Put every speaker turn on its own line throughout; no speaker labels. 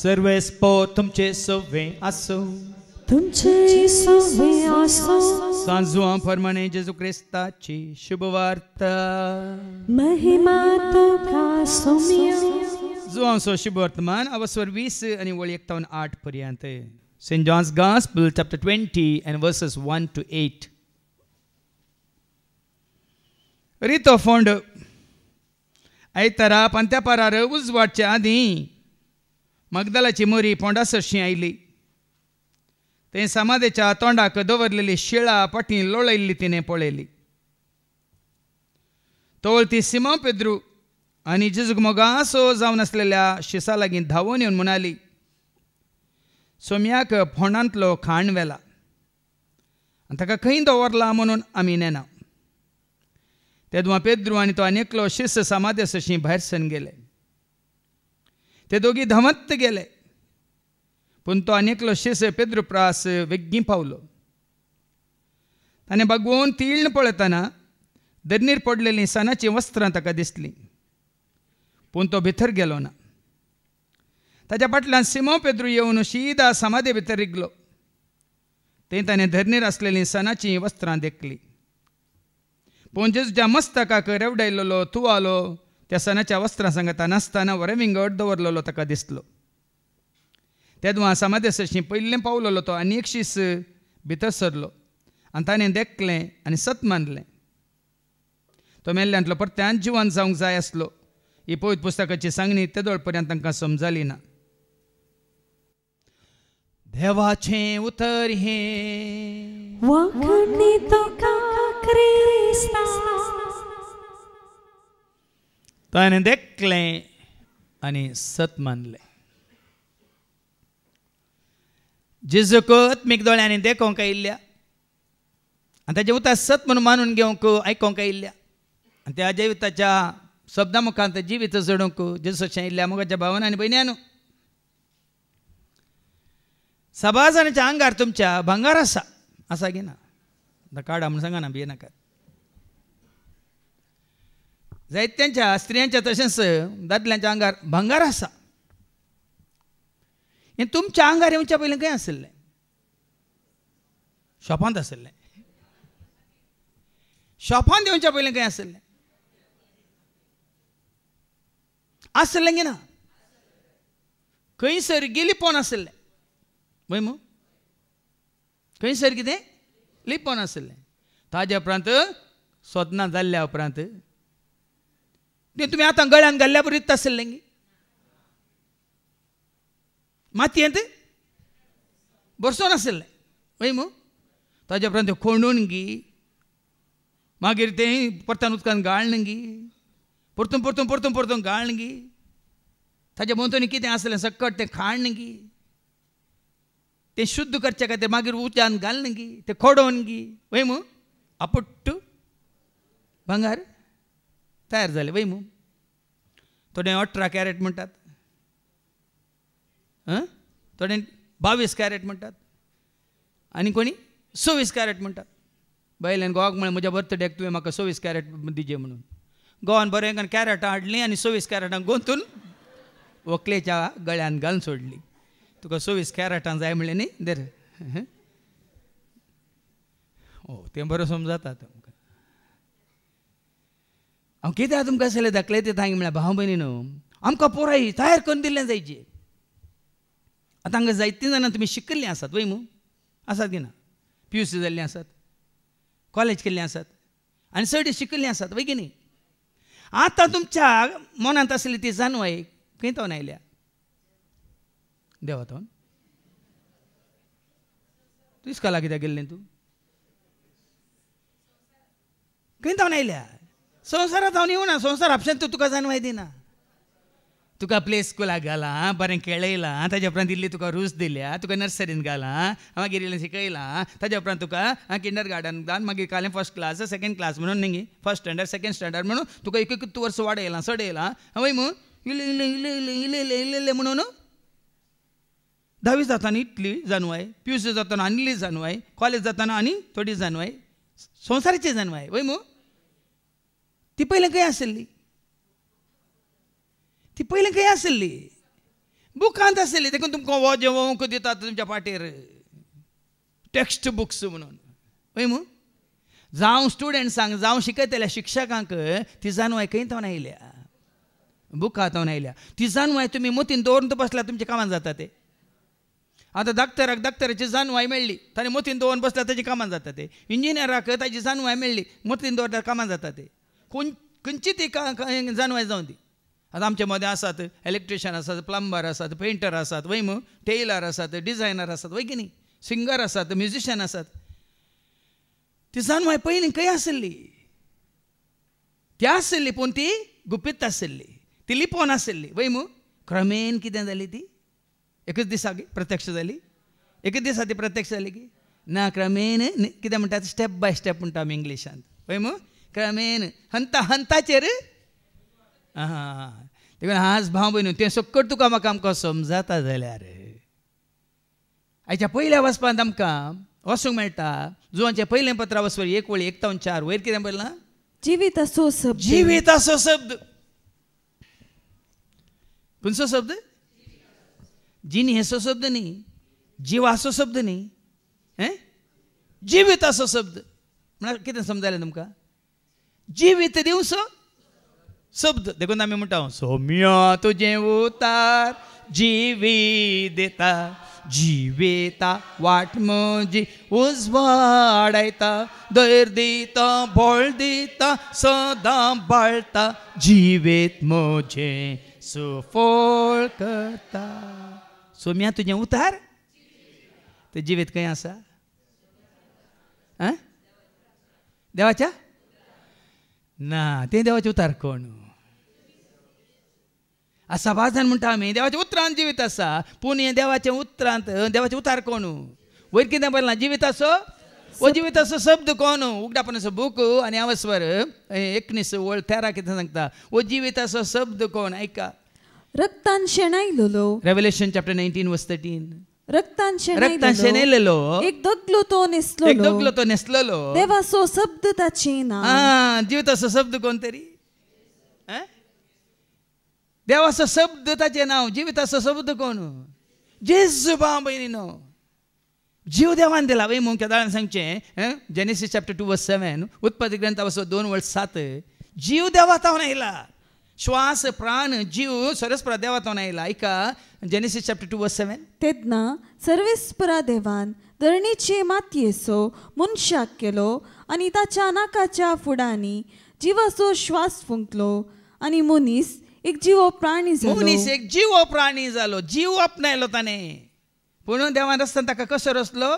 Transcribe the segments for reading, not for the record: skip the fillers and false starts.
सर्वे स्पो तुमचे सवे आसो
तुमचे सवे आसो
सांजुआ फरमाने जेजू ख्रिस्ताची शुभ वार्ता
महिमा तुका सोमिया
जुआंसो शुभ वर्तमान अवस्वर 20 आणि वळी 51 पर्यंत St. John's Gospel chapter 20 and verses 1 to 8 रितो फोंड आयतारा पंत्यापारार उजवाडच्या आदी मगदलाची मोरी पोंडा सरशी आयली ते समाधेच्या तोंडाक दवरलेली शिळा पटी लोळयल्ली तिने पळयली तोळ ती सिमोन पेद्रू आनी जेजूक मोगासो जावन आसलेल्या शिसा लागीं धांवून येवन म्हणाली सोम्याक फोंडांतलो खाण व्हेला आनी ताका खंय दवरला म्हणून आमी नेना तेदुआ पेद्रू आनी तो आनेकलो शिस समाधे सरशी भायर सरून गेले ते दोगी धांवत गेले पूण तो आनेकलो शिस पेद्रू प्रास वेग्गीं पावलो ताणें बागवून तीळण पळयतना दरणीर पडलेलीं सनाचीं वस्त्रां ताका दिसलीं पूण तो भितर गेलो ना ताच्या फाटल्यान सिमोन पेद्रू येवन शिदा समाधे भितर रिगलो थंय ताणें धरणीर आसलेलीं सनाचीं वस्त्रां देखलीं पूण जेजूच्या मस्तकाक रेवडायल्लो तुवालो त्या सनाच्या वस्त्रां सांगता नासतना वरविंगड दवरलेलो ताका दिसलो तेदुआ समाधे सरशी पयलें पावलेलो तो आनी एक शीस भितर सरलो आनी ताणें देखलें आनी सत मानलें तो मेल्ल्यांतलो परत्यान जिवंत जावंक जाय आसलो ही पवित्र पुस्तकाची सांगणी तेदोळ पर्यंत तांकां समजली ना देवाचें उतर हे
वखणी तुका क्रिस्ता
ताणें देखलें आनी सत मानलें जेजूक आत्मीक दोळ्यांनी देखोंक आयिल्ल्या आनी ताचें उतर सत म्हणून मानून घेवंक आयकोंक आयिल्ल्या आनी त्या जिविताच्या शब्दां मुखांत जिवीत जडोवंक जेजूचे आयिल्ल्या मोगाच्या भावांनी आनी भयण्यांनो सभा जाणांच्या आंगार तुमच्या भांगार आसा गी ना काडा म्हणून सांगा ना भिये नाकात जायत्यांच्या स्त्रियांच्या तशेंच दादल्यांच्या आंगार भांगार आसा हें तुमच्या आंगार येवच्या पयलीं खंय आसलें शॉपांत आसलें शॉपांत येवच्या पयलीं खंय आसलें गी ना खंयसर लिपोवन आसलें वय मू खंयसर कितें लिपोवन आसलें ताजे उपरांत सोदना जाल्ल्या उपरांत तें तुमी आतां गळ्यान घाल्ल्या बरीत आसलें गी मातयेंत बसोवन आसलें वय मू ताजे उपरांत खोंडून गी मागीर तें परतून उदकान गाळन गी परतून गाळन गी ताजे भोंवतणी कितें आसलें सकट तें खाण गी तें शुद्ध करचे खातीर मागीर उज्यान घालन गी तें खोडोवन गी वय मू आपुट्टू भांगार तयार जालें वय मू थोडे 18 कॅरेट म्हणटात थोडे 22 कॅरेट म्हणटात आनी कोणी 26 कॅरेट म्हणटात बायलेन घोवाक म्हळें म्हज्या बर्थडेक तुवें म्हाका 26 कॅरेट दिजे म्हणून घोवान बरें कॅरेटां हाडलीं आनी 26 कॅरेटां गोंतून व्हंकलेच्या गळ्यान घालून सोडली तुका 26 कॅरेटां जाय म्हणलें न्ही दर तें बरो समजता तुमकां हांव कित्याक तुमकां असलें दाखलें तें सांग म्हळ्यार भाव भयणीनो आमकां पुराय तयार करून दिल्लें जायचें आतां हांगा जायतीं जाणां तुमी शिकिल्लीं आसात वय मू आसात की ना PUC जाल्लीं आसात कॉलेज केल्लीं आसात आनी चड शिकिल्लीं आसात वय की न्ही आतां तुमच्या मनांत आसली ती जानवाय खंय तावन आयल्या देवा तावन तूं इस्काला कित्याक गेल्लें तूं खंय तावन आयल्या संवसारांत हांव येवना संवसार आपशान तूं तुका जानवाय दिना तुका प्ले स्कुलाक घालां बरें खेळयलां ताजे उपरांत इल्ली तुका रूच दिल्या तुका नर्सरीन घालां मागीर इल्लें शिकयलां ताजे उपरांत तुका किंडर गार्डन मागीर कालें फर्स्ट क्लास सेकंड क्लास म्हणून न्ही फर्स्ट स्टँडर्ड सेकंड स्टँडर्ड म्हणून तुका एक वर्स वाडयलां चडयलां हय मू इल्लें म्हणून 10वी जाताना इतली जानवाय PUC जाताना आनी जानवाय कॉलेज जाताना आनी थोडी जानवाय संवसाराची जानवाय वय मू ती पयलें खंय आसली ती पयलें खंय आसली बुकांत आसली देखून तुमकां वो जेवंक दितात तुमच्या पाठेर टेक्स्ट बुक्स म्हणून हय मू जावं स्टुडंट्सांक जावं शिकयतल्या शिक्षकांक ती जानवाय खंय थावन आयल्या बुकां थावन आयल्या ती जानवाय तुमी मोतीन दवरून बसल्यार तुमच्या कामान जाता ते आतां डाक्टराक डाक्टराची जानवाय मेळ्ळी ताणें मोतीन दवरून बसल्यार ताची कामान जाता ते इंजिनियराक ताची जानवाय मेळ्ळी मोतीन दवरल्यार कामान जाता ते खंयची ती जानवाय जावं ती आतां आमचे मदें आसात इलेक्ट्रिशियन आसात प्लंबर आसात पेंटर आसात वय मू टेलर आसात डिझायनर आसात वय की न्ही सिंगर आसात म्युजिशियन आसात ती जानवाय पयलीं खंय आसली ती आसली पूण ती गुपीत आसली ती लिपोवन आसली वय मू क्रमेन कितें जाली ती एकच दिसा प्रत्यक्ष जाली एकच दिसा ती प्रत्यक्ष जाली की ना क्रमेन कितें म्हणटात स्टेप बाय स्टेप म्हणटा आमी इंग्लिशांत वय मू क्रमेन हंताचेर देखून आज भाव भयणू तें सकट तुका म्हाका आमकां समजाता जाल्यार आयच्या पयल्या वचपांत आमकां वचूंक मेळटा जुवांचें पयलें पत्र वचवर 1:1-4 वयर कितें बरयलां
जीवित असो शब्द
जीवित असो शब्द खंयचो शब्द जिनी हेचो शब्द न्ही जिवाचो शब्द न्ही जीवित असो शब्द म्हळ्यार कितें समजालें तुमकां जीवित दिवचो शब्द देखून आमी म्हणटा सौम्या तुजें उतार जिवीत दिता जिवेता वाट म्हजी उजवाडायता धैर्य दिता बळ दिता सदां बाळटा जिवेत म्हजें सुफळ करता सौम्या तुजें उतार तें जिवीत खंय आसा देवाच्या ना तें देवाचें उतार कोण आसा वाजन म्हणटा आमी देवाच्या उतरांत जिवीत आसा पूण हें देवाचें उतरांत देवाचें उतार कोण वयर कितें बरयलां जिवीत असो वो जिवीत असो शब्द कोण उगडापणाचो बूक आनी आवस्वर 19:13 कितें सांगता वो जिवीत असो शब्द कोण आयका
रक्तान शेणायलेलो
रेव्हलेशन चॅप्टर 19:13
रक्तान
शेणयलेलो
एक दगलो तो
नेसलेलो
देवाचो शब्द ताचें नांव
जिवीत असो शब्द कोण तरी देवाचो शब्द ताचें नांव जिवीत असो शब्द कोण जेजू भाव भयणीनो जीव देवान दिला वय मग केदारान सांगचें जेनेसीस चॅप्टर 2:7 उत्पत्ती ग्रंथ 2:7 जीव देवातावन आयला श्वास प्राण जीव सरस्परा देवातावन आयला ऐका जेनेसीस चॅप्टर 2:7
तेदना सर्वेस्परा देवान धरणीचे मातयेचो मनशाक केलो आनी ताच्या नाकाच्या फुडांनी जिवाचो श्वास फुंकलो आनी मनीस एक जीव प्राणी जालो जीव आपणायलो ताणें पूण देवान रस्त्यान ताका कसो रचलो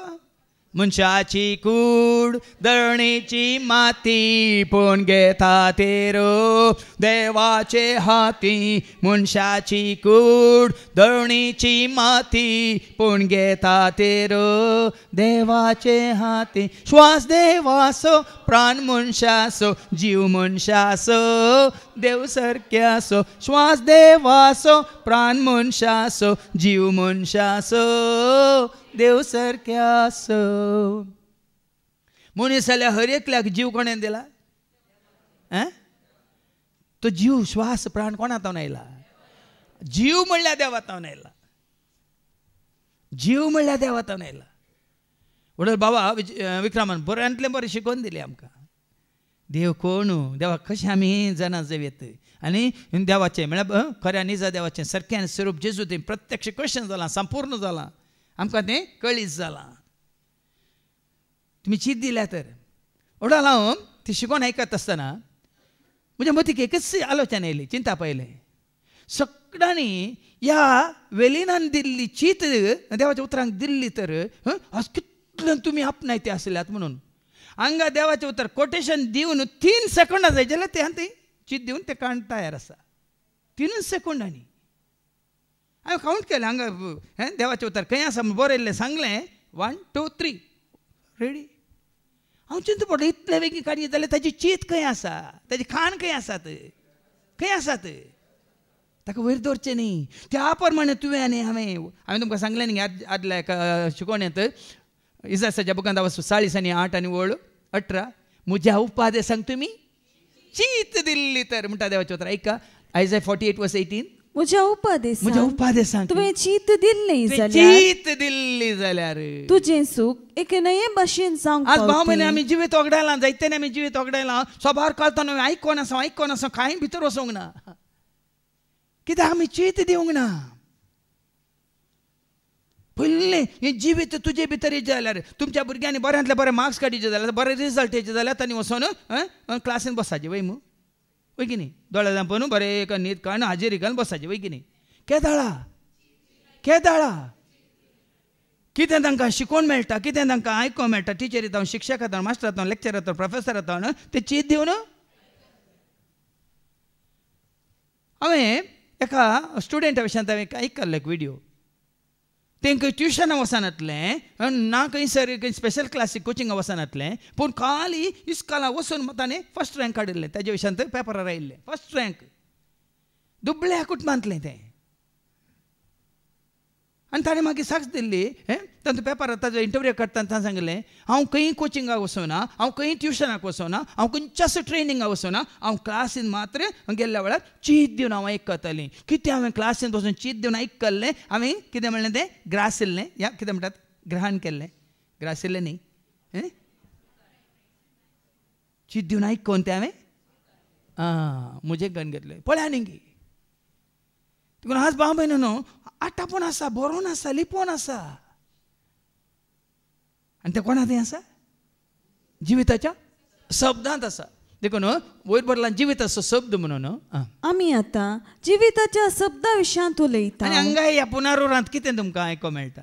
मनशाची कूड दळणीची माती पूण घेता तेरो देवाचे हाती मनशाची कूड दळणीची माती पूण घेता तेरो देवाचे हाती श्वास देवासो प्राण मनशासो जीव मनशासो देव सारक्यासो श्वास देवासो प्राण मनशासो जीव मनशासो देव सारक्यासो मनीस जाल्यार हर एकल्याक जीव कोणें दिला तो जीव श्वास प्राण कोणातावन आयला जीव म्हणल्यार देवातावन आयला जीव म्हणल्यार देवातावन आयला वडील बाबा विक्रमान बऱ्यांतलें बरें शिकोवन दिलें आमकां देव कोण देवाक कशें आमी जाणा जवेत आनी देवाचें म्हळ्यार खऱ्या निजा देवाचें सारकें स्वरूप जेजू तें प्रत्यक्ष कशें जालां संपूर्ण जालां आमकां तें कळीत जालां तुमी चीत दिल्या तर वडील हांव ती शिकोवन आयकत आसतना म्हज्या मतीक एकच आलोचना येयली चिंता पयलें सगळ्यांनी ह्या वेलिनान दिल्ली चीत देवाच्या उतरांक दिल्ली तर आज कितल्यान तुमी आपणायते आसल्यात म्हणून हांगा देवाचें उतर कोटेशन दिवन 3 सेकंडां जाय जाल्यार ते हांव चीत दिवन ते काण तयार आसा 3 सेकंडांनी हांवें कावंट केलें हांगा देवाचें उतर खंय आसा म्हूण बरयल्लें सांगलें 1 2 3 रेडी हांव चिंता पडलो इतले बेगीन काडयत जाल्यार ताची चीत खंय आसा ताची खाण खंय आसात ताका वयर दवरचें न्ही त्या प्रमाणे तुवें आनी हांवें तुमकां सांगलें न्ही आदल्या एका शिकोवण्यांत इसायाच्या बुकांत 40:8-18 म्हज्या उपादेशांक तुमी चीत दिल्ली तर म्हणटा देवाचें उतर ऐका आयजाय 48:18
म्हज्या उपादेसांक तुवें चीत
दिल्ली जाल्यार
तुजें सूख एके नये भाशेन जावंक
आज भाव म्हणे आमी जिवीत ओगडायलां जायतेने आमी जिवीत ओगडायलां सोबार कालताना आयकोन आसा कांय भितर वचोंक ना कित्याक आमी चीत दिवंक ना पयलें हें जिवीत तुजे भितर येचें जाल्यार तुमच्या भुरग्यांनी बऱ्यांतले बरे मार्क्स काडचे जाल्यार बरे रिजल्ट येचे जाल्यार तांणी वचोन क्लासीन बसपाचें वय मू वय की न्ही दोळे धांपून बरें एक न्हीद काडून हाजेरी घालून बसपाचें वय की न्ही केदाळा कितें तांकां शिकोवन मेळटा कितें तांकां आयकोंक मेळटा टिचर येता शिक्षक येता मास्टर येता लेक्चर येता प्रोफेसर येता ते चीत दिवन हांवें एका स्टुडंटा विशयान हांवें आयकल्लो एक विडियो तांकां ट्युशनाक वचनातलें ना खंयसर स्पेशल क्लासीक कोचिंगाक वचनातलें पूण खाली इस्कॉलाक वचून ताणें फर्स्ट रँक काडिल्लें ताजे विशयान पेपरार आयिल्लें फर्स्ट रँक दुबळ्या कुटुंबांतलें तें आनी ताणें मागीर साक्ष दिल्ली तांचो पेपरार ताजो इंटरव्यू काडटाना ताणें सांगलें हांव खंय कोचिंगाक वचोना हांव खंय ट्युशनाक वचोना हांव खंयच्याच ट्रेनिंगाक वचोना हांव क्लासीन मात्र गेल्ल्या वेळार चीत दिवन हांव आयकतालें कितें हांवें क्लासीन वचून चीत दिवन आयकल्लें हांवें कितें म्हणलें तें ग्रासिल्लें या कितें म्हणटात ग्रहण केल्लें ग्रासिल्लें न्ही चीत दिवन आयकोन तें हांवें म्हजें गण घेतलें पळया न्ही देखून आज भाव भयण न्हू आटापून आसा बरोवन आसा लिपोवन आसा आनी तें कोणा थंय आसा जिविताच्या शब्दांत आसा देखून वयर बरला जिवीत असो शब्द म्हणून
आमी आतां जिविताच्या शब्दा विशयांत उलयता
आनी हांगा ह्या पुनरुरांत कितें तुमकां आयको मेळटा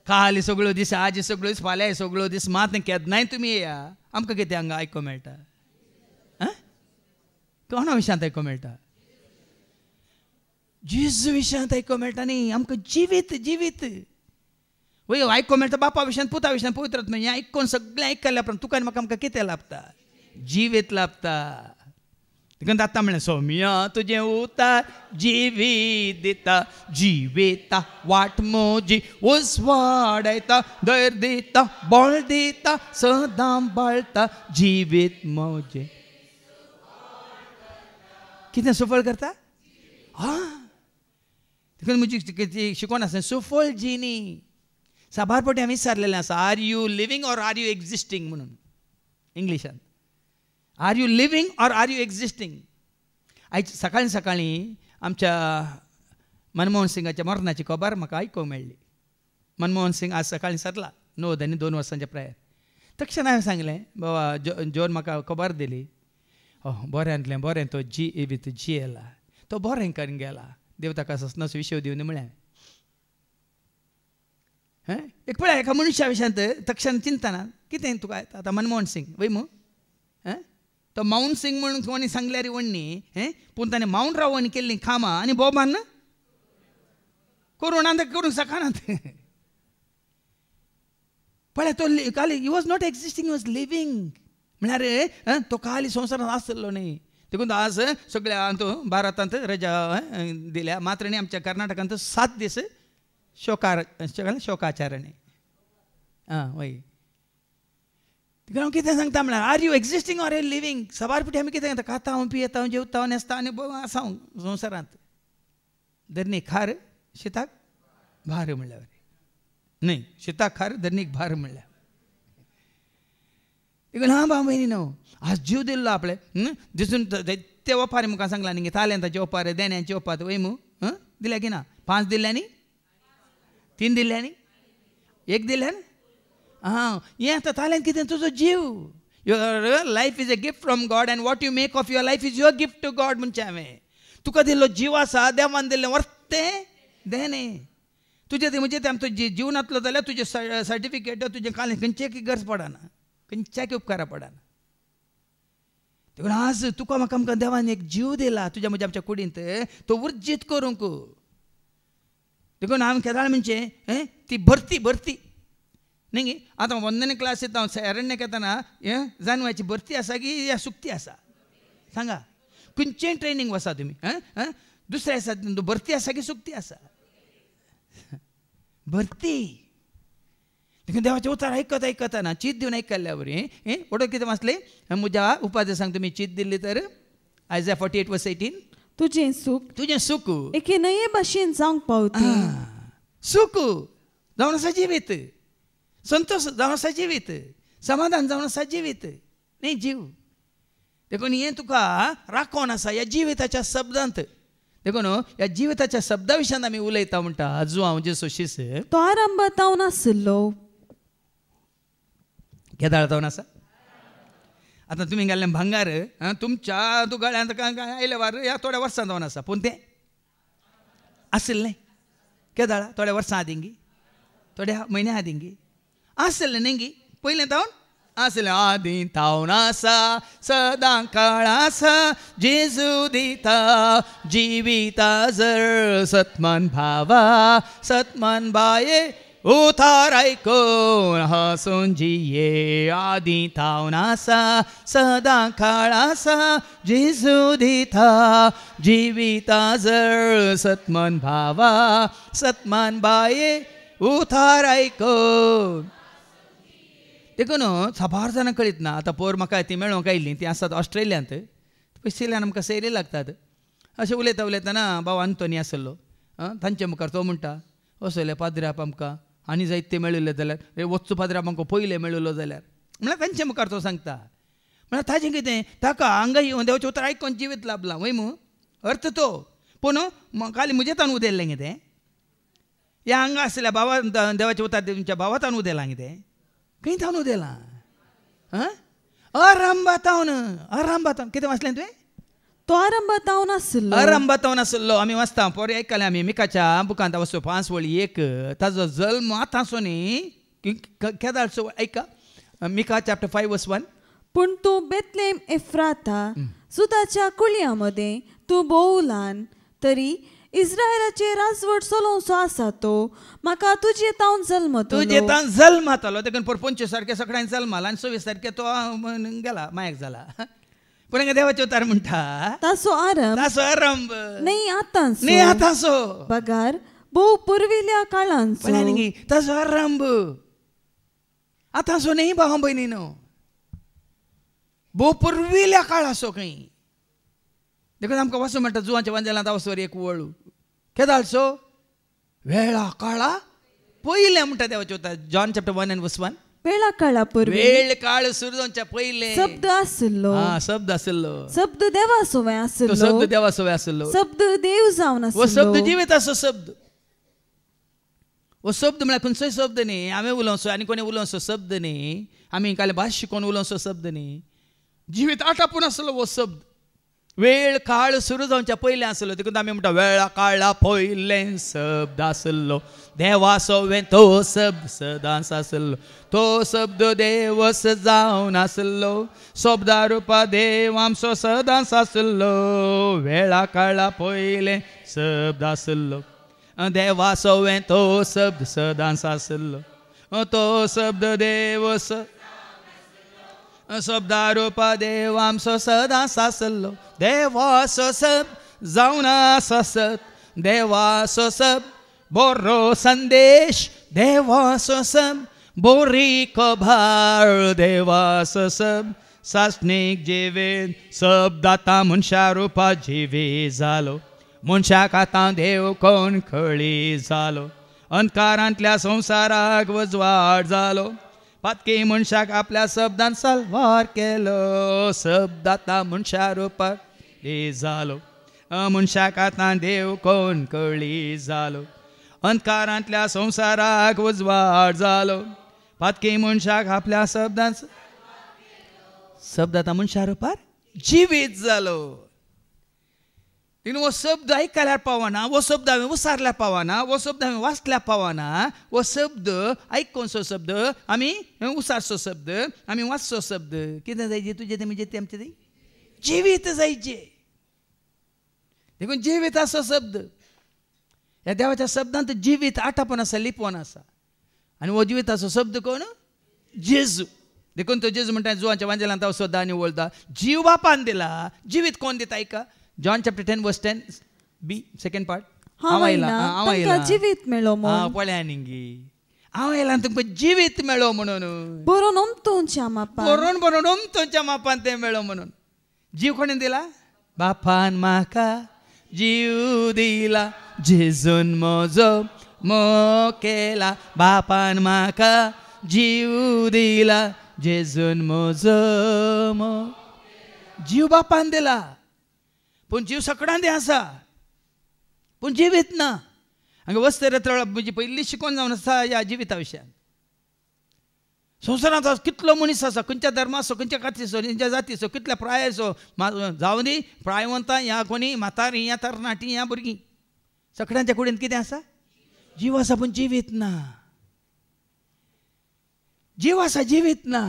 काल सगळ्यो दीस आज सगळ्यो दीस फाल्यां सगळ्यो दीस मात केदनाय तुमी येया आमकां कितें हांगा आयको मेळटा कोणा विशयांत आयको मेळटा जेजू विशयांत आयको मेळटा न्ही आमकां जिवीत वय आयको मेळटा बापा विशयांत पुता विशयांत पवित्र हें आयकोन सगळें आयकल्या उपरांत तुका आनी म्हाका आमकां कितें लाभता जिवीत लाभता देखून आतां म्हणलें सौम्या तुजें उतार जिवीत दिता जिवेता वाट म्हजी उस वाडयता धैर्य दिता बळ दिता सदां बाळटा जिवीत म्हजें कितें सुफळ करता देखून म्हजी शिकवण आसा सुफळ जिणी साबार फावटी हांवें विचारलेलें आसा are you living or are you existing म्हणून इंग्लिशांत are you living or are you existing आयज सकाळीं आमच्या मनमोहन सिंगाच्या मरणाची खबर म्हाका आयकूंक मेळ्ळी मनमोहन सिंग आज सकाळीं सरला 2 वर्सांच्या प्रायर तक्षण हांवें सांगलें बाबा जोन म्हाका खबर दिली बऱ्यांतलें बरें तो जिवीत जियेला तो बरें करून गेला देव ताका ससनाचो विशय दिवन म्हळ्यार एक पळय एका मनशा विशयांत तक्षण चिंतना कितें तुका येता आतां मनमोहन सिंग वय मू तो माउंट सिंग म्हणून कोणी सांगल्यार व्हडणी पूण ताणें माउंट रावणी केल्लीं कामां आनी बोबान करूं करूंक शकनात पळय तो खाली he was not existing he was living म्हळ्यार तो खाली संवसारांत आसलो न्ही देखून आज सगळ्या भारतांत रजा दिल्या मात्र न्ही आमच्या कर्नाटकांत 7 दीस शोकाचरणी वय देखून हांव कितें सांगता म्हळ्यार are you existing or are you living सबार फावटी आमी कितें करता खाता हांव पियेता हांव जेवता हांव न्हेसता आनी आसा हांव संवसारांत धरणीक खार शिताक भार म्हणल्यार न्हय शिताक खार धरणीक भार म्हणल्यार देखून भाव भयणी न्हू आज जीव दिल्लो आपले दिसून ते ओपारी म्हाका सांगला न्ही ताल्यांताचे ओपार देण्याचे ओपार वय मू दिल्या की ना 5 दिल्ल्यांनी 3 दिल्ल्यांनी 1 दिल्ल्यान हें आतां ताल्यांत कितें तुजो जीव your life is a gift from God and what you make of your life is your gift to God म्हणचें हांवें तुका दिल्लो जीव आसा देवान दिल्लें वर्तें देणे तुजें तें म्हणजे तें तुजें जिवनांतलो जाल्यार तुजें सर्टिफिकेट तुजें कांय खंयचेय गरज पडना खंयच्याय उपकारा पडना देखून आज तुका म्हाका आमकां देवान एक जीव दिला तुज्या म्हज्या आमच्या कुडींत तो उर्जीत करूंक देखून हांव केदाळ म्हणजे ती भरती न्ही आतां वंदने क्लास येता हांव एरण्यक येतना जानवाची भरती आसा की या सुक्ती आसा सांगा खंयचेय ट्रेनींग वचा तुमी दुसरें आसा भरती आसा की सुक्ती आसा भरती देखून देवाचें उतार आयकतना चीत दिवन आयकल्ल्या बरें वडो कितें वाचलें म्हज्या उपादेसांक तुमी चीत दिल्ली तर Isaiah 48:18
तुझें सूख
तुजें सूख
एके नये भाशेन जावंक पावती.
सूख जावन आसा जिवीत, संतोष जावन आसा जिवीत, समाधान जावन आसा जिवीत न्ही जीव. देखून हें तुका राखोन आसा ह्या जिविताच्या शब्दांत. देखून ह्या जिविताच्या शब्दा विशयान आमी उलयता म्हणटा आजू हांव जेसो शिस
तो आरंभात जावन आसलो.
केदाळ जावन आसा. आतां तुमी गेल्लें भांगार तुमच्या गळ्यांत आयले वार ह्या थोड्या वर्सां जावन आसा, पूण तें आसलें केदाळा थोड्या वर्सां आदींगी, थोड्या म्हयन्या आदींगी आसलें न्ही गी. पयलें जावन आसलें आदीं तावन आसा सदां काळ आसा जेजू दिता जिविता जर सतमान भावा सतमान बाये उतार आयकोन हसून जिये. आदीं तावन आसा सदां काळ आसा जेजू दिता जिविता जर सतमान भावा सतमान बाये उतार आयकोन. देखून साबार जाणां कळीत ना. आतां पोर म्हाका ती मेळोवंक आयिल्लीं ती आसात ऑस्ट्रेलियांत, पयलींच्यान आमकां सैरी लागतात. अशें उलयता उलयतना भाव आंतोनी आसलो तांचे मुखार तो म्हणटा असले पाद्र्याप आमकां आनी जायते मेळिल्ले जाल्यार वच्चो पाद्र्याप आमकां पयले मेळिल्लो जाल्यार म्हळ्यार तांचे मुखार तो सांगता. म्हळ्यार ताजें कितें ताका हांगा येवन देवाचें उतर आयकोन जिवीत लाभलां वय मू अर्थ तो. पूण खाली म्हजे तान उदेल्लें कितें ह्या हांगा आसल्या भावा देवाचें उतर तुमच्या भावा तान उदेलां कितें खंय थावन उदेलां अरांबातावन कितें वाचलें तुवें
तो आरंभात जावन आसलो.
अरांबातावन आसलो. आमी वाचता पोरे आयकलें आमी मिकाच्या बुकांत वचो 5 वळी 1 ताजो जल्म आतांचो न्ही केदारचो ऐका मिका चॅप्टर 5 वर्स 1.
पूण तूं बेतलेम एफ्राता सुदाच्या कुळयामध्ये तूं भोव ल्हान तरी इस्रायलाचे राजवट चलोवचो आसा तो म्हाका तुजे तावन जल्मतलो.
तुजे तावन जल्मातलो. देखून पर 25 सारके सगळ्यांक जल्माला आनी 26 सारके तो गेला मायक जाला. पूण हांगा देवाचे उतार म्हणटा
तासो आरंभ न्ही
आतांचो
पगार भोव पुर्विल्या काळांचो.
ताचो आरंभ आतांचो न्ही भाव भयणीनो भोव पुर्विल्या काळाचो खंय. देखून आमकां वचूं म्हणटा जुवांच्या वांजेलांत वचोर एक वळू केदारचो वेळा काळा पयलें म्हणटा देवाचें उतर जॉन चॅप्टर 1 and verse 1.
वेळा काळा पुर्वी
वेळ काळ सुरू जावच्या पयलें
शब्द आसलो.
शब्द आसलो.
शब्द देवासोवे आसलो.
शब्द देवासोवे आसलो.
शब्द देव जावन आसलो.
वो शब्द जिवीत आसो शब्द. वो शब्द म्हळ्यार खंयचोय शब्द न्ही हांवें उलोवचो आनी कोणी उलोवचो शब्द न्ही आमी काले भास शिकोवन उलोवचो शब्द न्ही जिवीत आटापून आसलो वो शब्द. वेळ काळ सुरू जावच्या पयलें आसलो. देखून आमी म्हणटा वेळा काळा पयलें शब्द आसलो देवासोवें तो शब्द सदांच आसलो. तो शब्द देवस जावन आसलो शब्दा रुपा देव आमचो सदांच आसलो. वेळा काळा पयलें शब्द आसलो देवासोवें तो शब्द सदांच आसलो. तो शब्द देवस शब्दा रुपा देव आमचो सदांच आसलो. देवाचो शब्द जावन आसा सत देवाचो शब्द बरो संदेश देवाचो शब्द बोरी खबर देवाचो शब्द सासणीक जिवेन शब्द आतां मनशा रुपा जिवी जालो. मनशाक आतां देव कोण खळी जालो. अंधकारांतल्या संवसाराक उजवाड जालो. पातकी मनशाक आपल्या शब्दान साल्वार केलो. शब्द आतां मनशा रुपाक जालो. मनशाक आतां देव कोण कळी जालो. अंधकारांतल्या संवसाराक उजवाड जालो. पातकी मनशाक आपल्या शब्दान शब्द आतां मनशा रुपार जिवीत जालो. वो शब्द ऐकल्यार पावना वो शब्द हांवें उसारल्यार पावना वो शब्द हांवें वाचल्यार पावना वो शब्द आयकोनचो शब्द आमी उसारचो शब्द आमी वाचचो शब्द कितें जायचे तुजें तें म्हणजे तें आमचें तें जिवीत जायचें. देखून जिवीत आसो शब्द ह्या देवाच्या शब्दांत जिवीत आटापण आसा लिपोवन आसा आनी हो जिविताचो शब्द कोण जेजू. देखून तो जेजू म्हणटा जुवांच्या वांजेलांत हांव सोदा आनी वळटा जीव बापान दिला जिवीत कोण दिता ऐका. John chapter 10 verse 10 B second part.
हांव आयला जिवीत मेळो म्हणून
पळया निंगी हांव आयला तुमकां जिवीत मेळो म्हणून
बरोवन ओमतोच्या मापान
बरोवन ओमतोच्या मापान तें मेळो म्हणून. जीव कोणें दिला बापान म्हाका जीव दिला जेजून म्हजो मोग केला बापान म्हाका जीव दिला जेजून म्हजो मोग जीव बापान दिला पूण जीव सगळ्यांनी आसा पूण जिवीत ना हांगा वस्तेर म्हजी पयली शिकोवन जावन आसा ह्या जिविता विशयान संवसारांत कितलो मनीस आसा खंयच्या धर्माचो खंयच्या कातीचो खंयच्या जातीचो कितल्या प्रायाचो जावं दी प्रायवंतां ह्या कोणी म्हातारी ह्या तरणाटी ह्या भुरगीं सगळ्यांच्या कुडीन कितें आसा जीव आसा पूण जिवीत ना जीव आसा जिवीत ना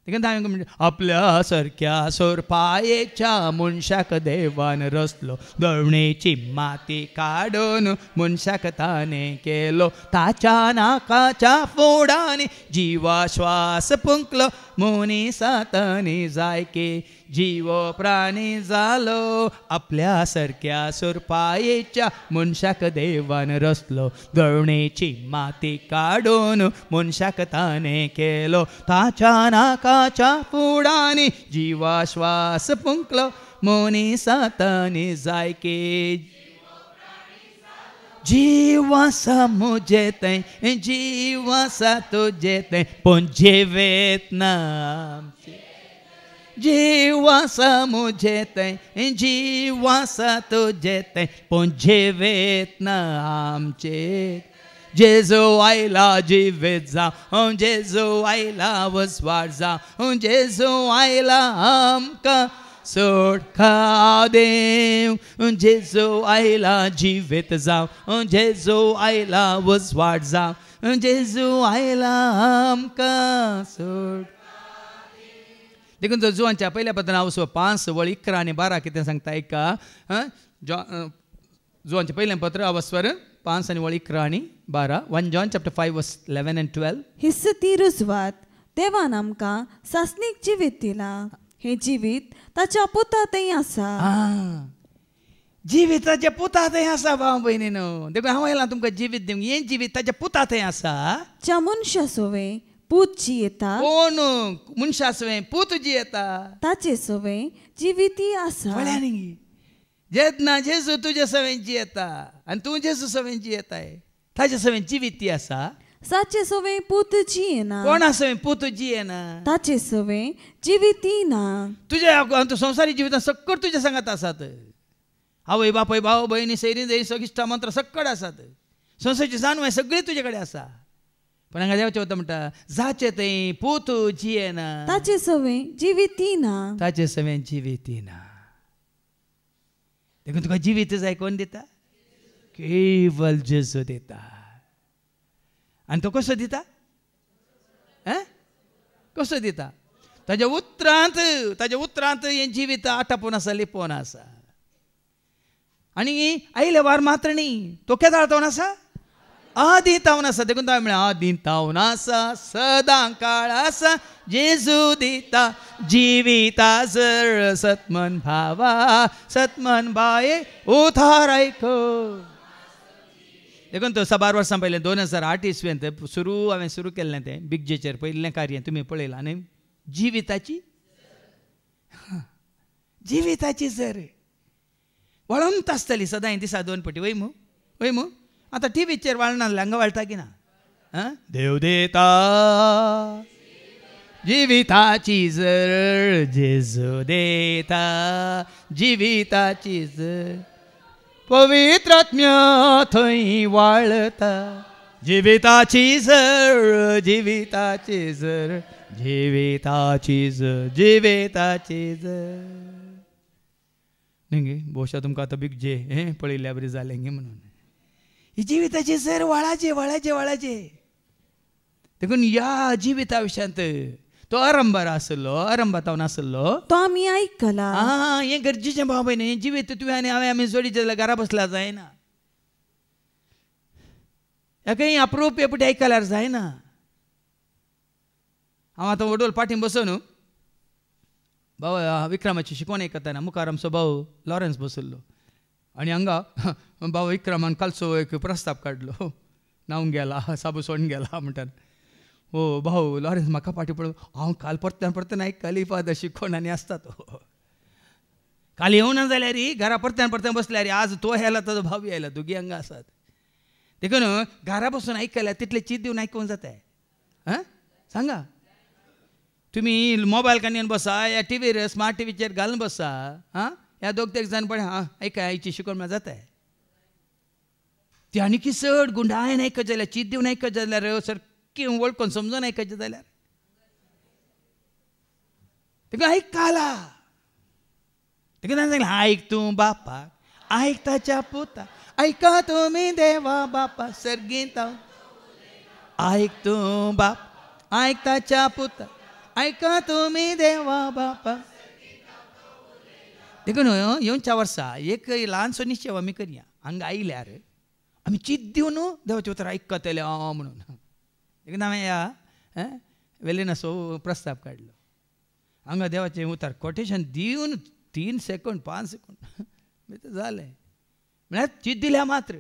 देखून हांवें म्हणटा आपल्या सारक्या सोरपायेच्या मनशाक देवान रचलो दवणेची माती काडून मनशाक ताणें केलो ताच्या नाकाच्या फोडांनी जिवा श्वास फुंकलो मनीसांनी जायके जीव प्राणी जालो आपल्या सारक्या सोरपायेच्या मनशाक देवान रचलो दवणेची माती काडून मनशाक ताणें केलो ताच्या नाकाच्या फुडांनी जिवा श्वास फुंकलो मनीसांनी जायके जीव आसा म्हजे थंय जीव आसा तुजे थंय पूण जिवेत ना जीव आसा म्हजे थंय जीव आसा तुजे थंय पूण जिवेत ना आमचे जेजू आयला जिवेत जावं जेजू आयला वसवाट जावं जेजू आयला आमकां सोडका देव जेजू आयला जिवेत जावं जेजू आयला वसवाट जावं जेजू आयला आमकां सोड देखून जो जुवांच्या पहिल्या पत्रान हांव 5 वळ 11 आनी 12 कितें सांगता ऐका जुवांचें पयलें पत्र अवस्वर 5 आनी वळ 11 आनी 12 1 John chapter 5 verse 11 and 12
हिस्स ती रुजवात देवान आमकां सासणीक जिवीत दिला हे जिवीत ताच्या पुतांतय आसा
जिविताच्या पुतांतय आसा भाव भयणीनो देखून हांव आयलां तुमकां जिवीत दिवंक हें जिवीत ताच्या पुतांतय आसा
ज्या मनशा सोवे पूत जियेता
कोण मनशा सवें पूत जियेता
ताचे सोवे जिवीती आसा
म्हळ्यार जेन्ना जेजू तुजे सवें जियेता आनी तूं जेजू सवें जियेताय ताचे सवें जिवीती आसा
साचे सोवे पूत जियेना
कोणा सवें पूत जियेना
ताचे सोवे जिवीती ना
तुझ्या संवसारी जिवितांत सक्कड तुज्या सांगात आसात आवय बापय भाव भयणी सैरी दैरी सगिश्टा मंत्र सक्कड आसात संवसाराची जाणवाय सगळी तुजे कडेन आसा पण हांगा देवचें वता म्हणटा जाचे थंय पूत जियेना
ताचे सोवे जिवीती ना
ताचे सवें जिवीती ना देखून तुका जिवीत जाय कोण दिता केवल जेजू दिता आनी तो कसो दिता कसो दिता ताज्या उतरांत हें जिवीत आटापून आसा लिपोवन आसा आनी आयले वार मात्र न्ही तो केदार तावन आसा आदी तावन आसा देखून हांवें म्हळें आदी तावन आसा सदां काळ आसा जेजू दिता जिविता जर सतमन भावा सतमन बाये उथार आयको देखून तो 12 वर्सां पयलें 2008 इसवेंत हांवें सुरू केल्लें तें बिग जेचेर पयलें कार्य तुमी पळयलां न्ही जिविताची जर वळंत आसतली सदां दिसा 2 पटी वय मू आतां टीव्हीचेर वाळना हांगा वाळटा की ना देव देता जिविताची जर जेजू देता जिविताची जर पवित्र आत्म्या थंय वाळता जिविताची जर जिविताची जर जिविताची जर जिविताची जर न्ही भोवशा तुमकां आतां बिग जे हें पळयल्या बरी जालें गे म्हणून ही जिविताची जर वळाचे देखून ह्या जिविता विशयांत तो आरंभार आसलो
तो आमी आयकला
हें गरजेचें भाव भयणी हें जिवीत तुवें आनी हांवें आमी जोडीचे जाल्यार घरा बसल्यार जायना हें अप्रूप एपटी आयकल्यार जायना हांव आतां वडोल फाटीं बसून भाव विक्रमाची शिकवण आयकताना मुखार आमचो भाव लॉरन्स बसल्लो आनी हांगा भाव विक्रमान कालचो एक प्रस्ताव काडलो न्हांवूंक गेला साबू सोडून गेला म्हणटात हो भाऊ लॉरन्स म्हाका फाटीं पळोवन हांव काल परत्यान आयकली फादर शिकवण आनी आसता तो काल येवना जाल्यार घरा परत्यान परत्यान बसल्यार आज तो आयला ताजो भाव आयला दोगी हांगा आसात देखून घरा बसून आयकल्यार तितले चीत दिवन आयकूंक जाता हां सांगा तुम्ही मोबायल काडून बसा या टीव्हीर स्मार्ट टीव्हीचेर घालून बसा हां ह्या दोग तेग जाण पळय हां ऐका आईची शिकवण मला जाता ती आनी की चड गुंडायन आयकत जाल्यार चीत दिवन आयकत जाल्यार सारकी वळखून समजून आयकचें जाल्यार तेका आयकला तेका सांगलें आयक तूं बापाक आयक ताच्या पुताक आयका तुमी देवा बापा सर्गीत आयक तूं बाप आयक ताच्या पुताक आयका तुमी देवा बापा देखून येवच्या वर्सा एक ल्हानसो निश्चय आमी करया हांगा आयल्यार आमी चीत दिवन देवाचें उतर आयकतले म्हणून देखून हांवें ह्या वेलेनाचो प्रस्ताव काडलो हांगा देवाचें उतर कोटेशन दिवन 3 सेकंड 5 सेकंड जालें म्हळ्यार चीत दिल्या मात्र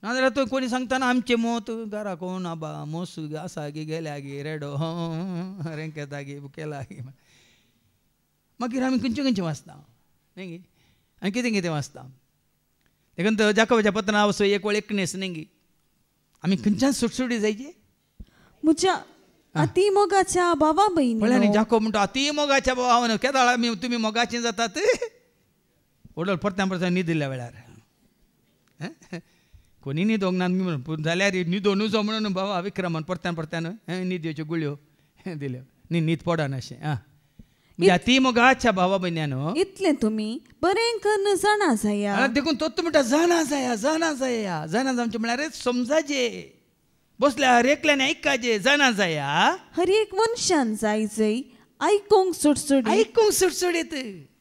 नाजाल्यार तो कोणी सांगतना आमचें मोत घरा कोण आबा मोस आसा गे गेल्या गे रेडो रेंकेता गे केला गे मागीर आमी खंयचें खंयचें वाचता न्ही गे आनी कितें कितें वाचता देखून तो जाकोबाच्या पत्रां वचो 1:19 न्ही गे आमी खंयच्यान सुटसुटी जायची
म्हज्या अति मोगाच्या भावा
म्हळ्यार
बहिणी
न्ही जाकोब म्हणटा अति मोगाच्या भावान केदाळ आमी तुमी मोगाचीं जातात वडोळ परत्या परत्यान न्हिदिल्ल्या वेळार कोणी न्हिदोंक ना म्हणून जाल्यार न्हिदोनूच म्हणून बाबा विक्रमान परत्यान परत्यान न्हिदयोच्यो गुळयो दिल्यो न्हीद पडना अशें म्हणजे अति मोगाच्या भावा भयण्यानो
इतले तुम्ही बरें करून जाणा जाया
देखून तोच म्हणटा जाणा जाया जाणा जाया जाणा जावचें म्हळ्यार समजाचे बसल्यार एकल्याने आयकाचे जाणा जाया
हर एक मनशान जायचंय आयकूंक सुटसुडीत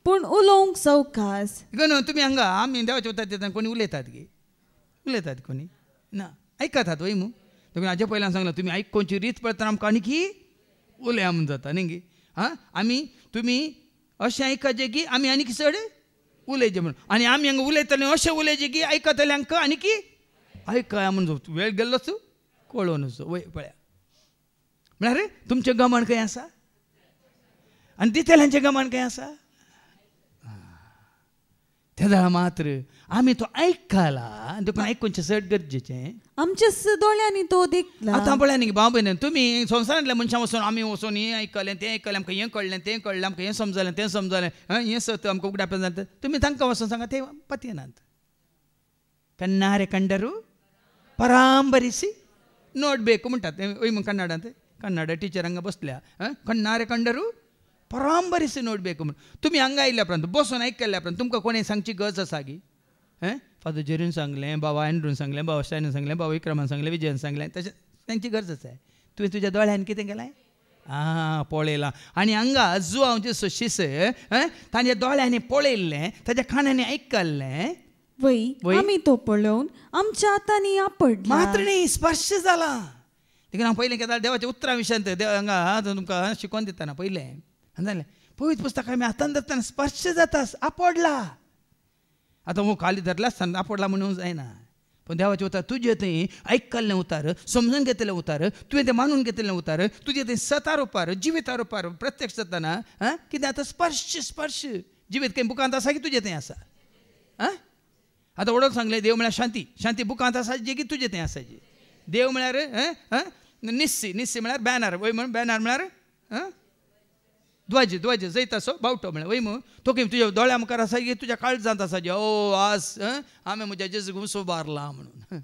पूण उलोवंक सवकास
तुम्ही हांगा आमी देवाच्या उतर दिता कोणी उलयतात गे उलयतात कोणी ना आयकतात वय मू देखून हाजे पयल्यान सांगलां तुमी आयकोवची रीत पळयतना आमकां आनी की उलया म्हूण जाता न्ही गे हां आमी तुमी अशें आयकचें की आमी आनी की चड उलयचें म्हणून आनी आमी हांगा उलयतले अशें उलयचें की आयकतल्यांक आनी की आयकया म्हणून वेळ गेल्लोच कळोनच वय पळया म्हळ्यार तुमचें गमण खंय आसा आनी दितल्यांचें गमण खंय आसा तेदा मात्र आमी तो आयकला देखून आयकूनचें चड गरजेचें
आमच्या दोळ्यांनी तो देखला
आतां पळया न्ही बाबा भयण तुमी संवसारांतल्या मनशां वचून आमी वचून हें आयकलें तें आयकलें आमकां हें कळ्ळें तें कळ्ळें आमकां हें समजलें तें समजलें हें सत आमकां उगडापें जाता तुमी तांकां वचून सांगा ते पतयनात कन्नारे कंडरू परांबरिसी ನೋಡಬೇಕು म्हणटात वय कन्नडांत कन्नड टिचर हांगा बसल्या कन्नारे कंडरू परांबरिसी ನೋಡಬೇಕು म्हणून तुमी हांगा आयिल्ल्या उपरांत बसून आयकल्ल्या उपरांत तुमकां कोणें सांगची गरज आसा गी फादर जेरीन सांगलें बाबा एंड्रून सांगलें बाबा स्टायनान सांगलें बाबा विक्रमान सांगलें विजयन सांगलें तशें तांची गरज आसा तुवें तुज्या दोळ्यान कितें केलें पळयलां आनी हांगा जो हांव जे शिस तांच्या दोळ्यांनी पळयल्लें ताच्या कानांनी आयकल्लें
वय आमी तो पळोवन आमच्या हातांनी आपडला
मात्र न्ही स्पर्श जाला देखून हांव पयलें केदां देवाच्या उतरां विशयांत हांगा तुमकां शिकोवन दितना पयलें जालें पवित्र पुस्तक आमी हातान धरतना स्पर्श जाता आपडला आतां हो खाली धरला आसतना आपडला म्हणून जायना पण देवाचें उतर तुजें थंय आयकल्लें उतार समजून घेतलें उतार तुवें तें मानून घेतलें उतार तुजें थंय सतार उपार जिवितार उपार प्रत्यक्ष जातना कितें आतां स्पर्श जिवीत खंय बुकांत आसा की तुजें थंय आसा आतां वडोल सांगलें देव म्हळ्यार शांती बुकांत आसा जी की तुजें थंय आसा जी देव म्हळ्यार निस्सी म्हळ्यार बॅनर वय म्हण बॅनर म्हळ्यार ध्वज जैत असो बावटो म्हळ्यार वय मग तो खंय तुज्या दोळ्या मुखार आसा की तुज्या काळजांत आसा जे आज हांवें म्हज्या जेजूक उसो बारला म्हणून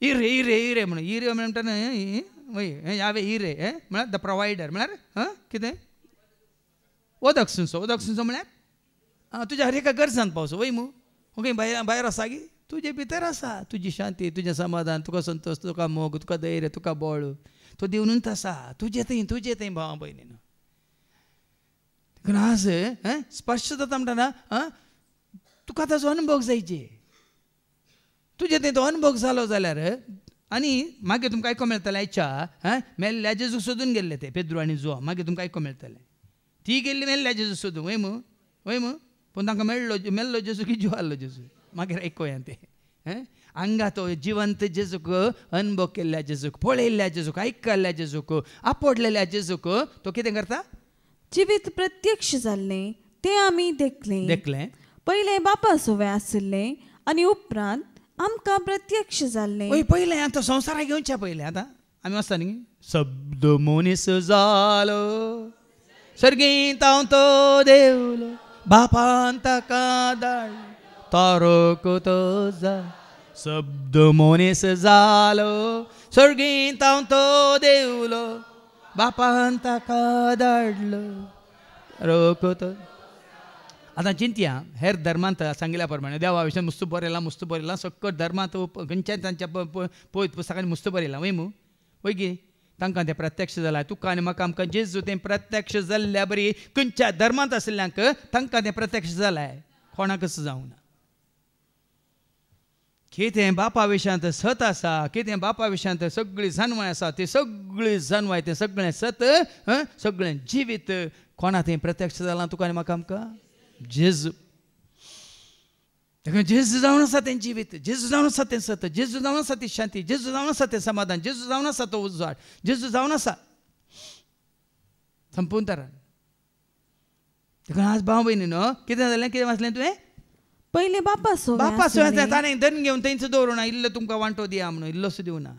इरे म्हणून इरे म्हणटा वय हांवें इरे म्हळ्यार द प्रोवायडर म्हळ्यार कितें ओदक सुंचो म्हळ्यार तुज्या हर एका गरजांत पावसो वय मू खंय भायर आसा की तुजे भितर आसा तुजी शांती तुजें समाधान तुका संतोष तुका मोग तुका धैर्य तुका बळ तो दिवनूच आसा तुजें थंय भावा भयणीनो देखून आज स्पर्श जाता म्हणटाना तुका ताचो अनुभव जायचे तुजें थंय तो अनुभव जालो जाल्यार आनी मागीर तुमकां आयको मेळटलें आयच्या मेल्ल्या जेजूक सोदून गेल्ले ते पेद्रू आनी जुआ मागीर तुमकां आयको मेळटलें ती गेल्ली मेल्ल्या जेजूक सोदूंक वय मू पूण तांकां मेल्लो जेजू की जुवाल्लो जेजू मागीर आयकोया ते हांगा तो जिवंत जेजूक अनुभव केल्ल्या जेजूक पळयल्ल्या जेजूक आयकल्ल्या जेजूक आपडलेल्या जेजूक तो कितें करता
जिवीत प्रत्यक्ष जाल्ले ते आमी देखले पहिले बापा सोवे आसले आनी उपरांत आमकां प्रत्यक्ष जाल्ले.
ओय पहिले आतां संवसाराक घेवच्या पहिले आतां आमी वचता न्ही. शब्द मनीस जालो सर्गींत हांव तो देवलो बापान ताका धाडलो तारक तो जा. शब्द मनीस जालो सर्गींत हांव तो देवलो बापान ताका धाडलो तारक तो. आतां चिंतया हेर धर्मांत सांगिल्ल्या प्रमाणे देवा विशयान मुस्त बरयलां सकट धर्मांत खंयच्याय तांच्या पळयत पुस्तकांनी मुस्त बरयलां वय मू वय की तांकां तें प्रत्यक्ष जालां. तुका आनी म्हाका आमकां जेजू तें प्रत्यक्ष जाल्ल्या बरी खंयच्या धर्मांत आशिल्ल्यांक तांकां तें प्रत्यक्ष जालां कोणाकच जावं ना. कितें बापा विशयांत सत आसा कितें बापा विशयांत सगळी जानवाय आसा ती सगळी जानवाय तें सगळें सत सगळें जिवीत कोणा तें प्रत्यक्ष जालां तुका आनी म्हाका आमकां जेजू. जेजू जावन आसा तें जिवीत जेजू जावन आसा तें सत जेजू जावन आसा ती शांती जेजू जावन आसा तें समाधान जेजू जावन आसा तो उजवाड जेजू जावन आसा संपूर्ण तरान. देखून आज भाव भयणी न्हू कितें जालें कितें वाचलें तुवें
पहिले बापा
सोवे ताणें धन घेवन थंयच दवरूं ना इल्लो तुमकां वांटो दिया म्हणून इल्लोसो दिवं ना.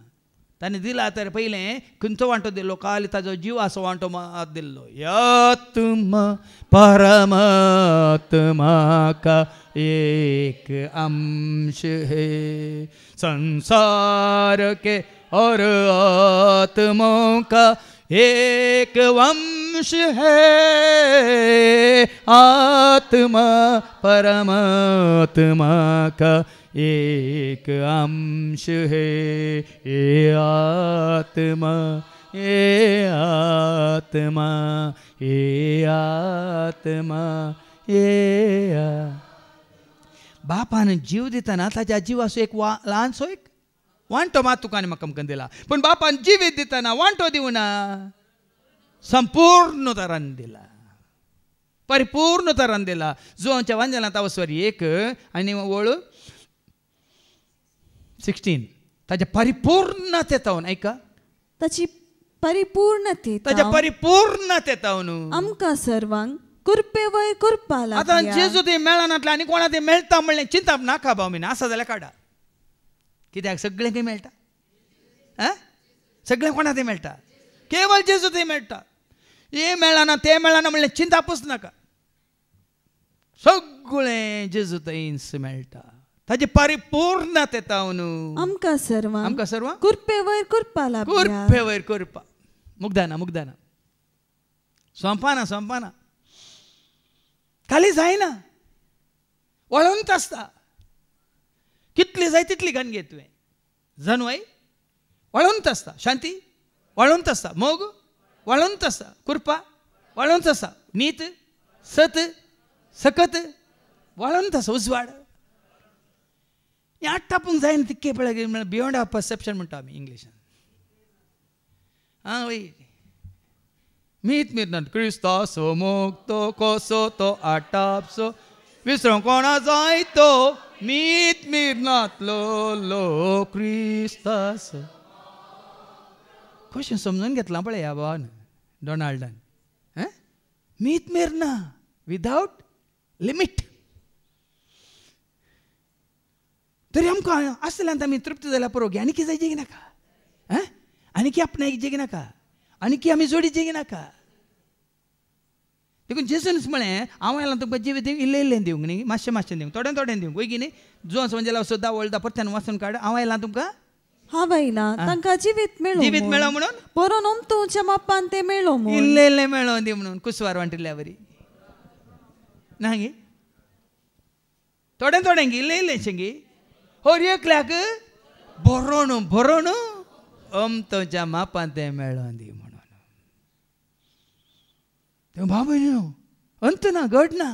ताणें दिला तर पयलें खंयचो वांटो दिल्लो काल ताजो जीव असो वांटो दिल्लो. आत्मा परमात्मा का एक अंश है संसार के और आत्माओं का एक वंश है. आत्मा परमात्मा का एक अंश है. ये आत्मा ये आत्मा ये आत्मा ये बापान जीव दितना ताच्या जिवाचो एक ल्हानसो एक वांटो मात तुका आनी म्हाका आमकां दिला. पूण बापान जिवीत दितना वांटो दिवना संपूर्ण तरान दिला परिपूर्ण तरान दिला. जुवांच्या वांजेलांत अवस्वरी 1 आनी वळ 16 ताच्या परिपूर्णतेतावन ऐका
ताची परिपूर्णते
ताच्या परिपूर्णतेतावन
आमकां सर्वांक कुरपे वयर करपा लागल्या.
आतां जेजू थंय मेळनातलें आनी कोणा तें मेळटा म्हणलें चिंता नाका भाव बीन आसा जाल्यार काडा. कित्याक सगळें थंय मेळटा सगळें कोणा तें मेळटा केवळ जेजू थंय मेळटा. हें मेळना तें मेळना म्हणलें चिंतापूच नाका सगळें जेजू थंयच मेळटा. ताची परिपूर्णतेतावन
आमकां सर्वांक कुरपे वयर करपा लागल्या.
कुरपे वयर करपा मुग्धाना सोंपाना खाली जायना वळूंत आसता. कितली जाय तितली घाण घे तुवें जानवाय वळूंत आसता शांती वळूंत आसता मोग वळूंत आसता कृपा वळूंत आसता नीत सत सकत वळूंत आसा उजवाड. हें आठ टापूंक जायना तितके पळय म्हळ्यार बियोंड ऑफ परसेप्शन म्हणटा आमी इंग्लिशान. वय मीत मिरनात क्रिस्तासो मोगतो कसो तो आटापसो विसरूंक कोणा जाय तो मीत मिरनातलो लो क्रिस्तासो. कशें समजून घेतलां पळय ह्या भावान डॉनाल्डान. मीत मिरना विदाउट लिमीट. तरी आमकां आसल्यान आमी तृप्त जाल्यार पुरो गे आनी कितें जाय जेगी नाका आनी की आपणाक जेगी नाका आनी की आमी जोडी जेगी नाका. देखून जेजूनच म्हळें हांव आयलां तुमकां जिवीत इल्लें दिवंक न्ही मातशें दिवंक थोडें दिवंक वय की न्ही. जो म्हणजे सुद्दां वळटा परत्यान वाचून काड हांव आयलां तुमकां
हांव आयलां तांकां जिवीत
मेळो म्हणून
बरोवन उमतुच्या मापान तें मेळो
इल्लें मेळो दी म्हणून कुसवार वांटिल्ल्या बरी ना गे थोडें गे इल्लेंशें गे और एकल्याक बरोवन अमतोच्या मापान तें मेळो दी म्हणून. तें भाव भयणीनो अंत ना घड ना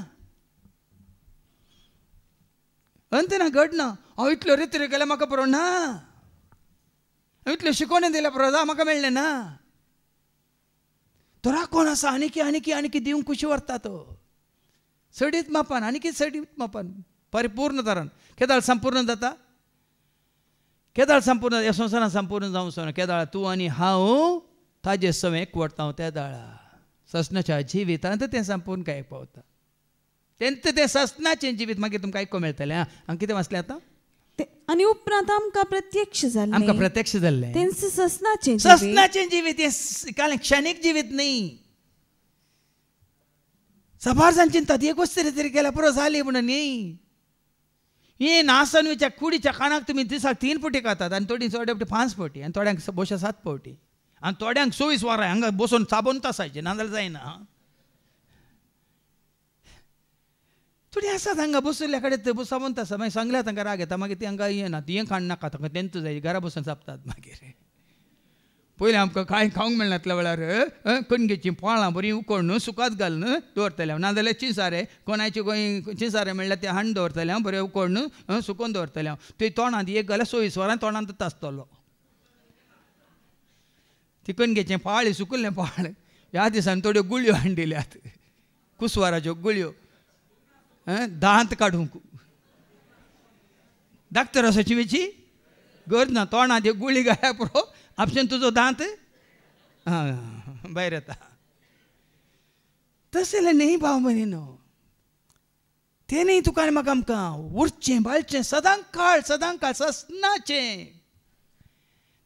हांव इतल्यो रित्यो केल्या म्हाका बरो ना हांव इतल्यो शिकोवण्यो दिल्या बरो म्हाका मेळ्ळें ना. तो राखोन आसा आनी की दिवंक कुशी व्हरता तो सडीत मापान आनी कितें सडीत मापान परिपूर्ण तरान. केदाळ संपूर्ण जाता केदाळ संपूर्ण ह्या संवसारान संपूर्ण जावं सोना केदाळ तूं आनी हांव ताजे सवें एकवटता हांव त्या दाळा ससनाच्या जिवितांत तें संपून काय पावता तेंत तें ससनाचें जिवीत मागीर तुमकां आयको मेळटलें हांव कितें वाचलें आतां
आनी उपरांत आमकां प्रत्यक्ष जालें
आमकां प्रत्यक्ष जाल्लें
तेंच ससनाचें
ससनाचें जिवीत हें काल क्षणीक जिवीत न्ही सबार चिंतात एक वस्त तरी केल्या पुरो जाली म्हणून न्ही हे नासनवीच्या कुडीच्या कानाक तुमी दिसाक 3 फावटी खातात आनी थोडी थोडे फावटी 5 फावटी आनी थोड्यांक बोशा 7 फावटी आनी थोड्यांक 24 वरां हांगा बसून चाबून तासायचे नाजाल्यार जायना थोडी आसात हांगा बसल्या कडेन चाबून तासा मागीर सांगल्यार तांकां राग येता मागीर ती हांगा येना ती खाण नाका तांकां तेंच जाय घरा बसून चापतात मागीर पयलीं आमकां कांय खावंक मेळनातल्या वेळार कणगेचीं फळां बरीं उकडून सुकात घालून दवरतले हांव नाजाल्यार चिंसारे कोणाचे खंय चिंसारे म्हणल्यार ते हांड दवरतले हांव बरें उकडून सुकोवन दवरतले हांव ते तोंडांत एक घाल्यार 24 वरां तोंडांत तासतलो ती कणगेचें फळ सुकल्लें फळ ह्या दिसांनी थोड्यो गुळयो हाडिल्ल्यात कुसवाराच्यो गुळयो दांत काडूंक डाक्टर वचची वेची गरज ना तोंडांत एक गुळी घाल्या पुरो आपशें तुजो दांत भायर येता तशें जाल्यार न्ही भाव भयणीनो तें न्ही तुका आनी म्हाका आमकां उरचें बाळचें सदांच काळ ससनाचें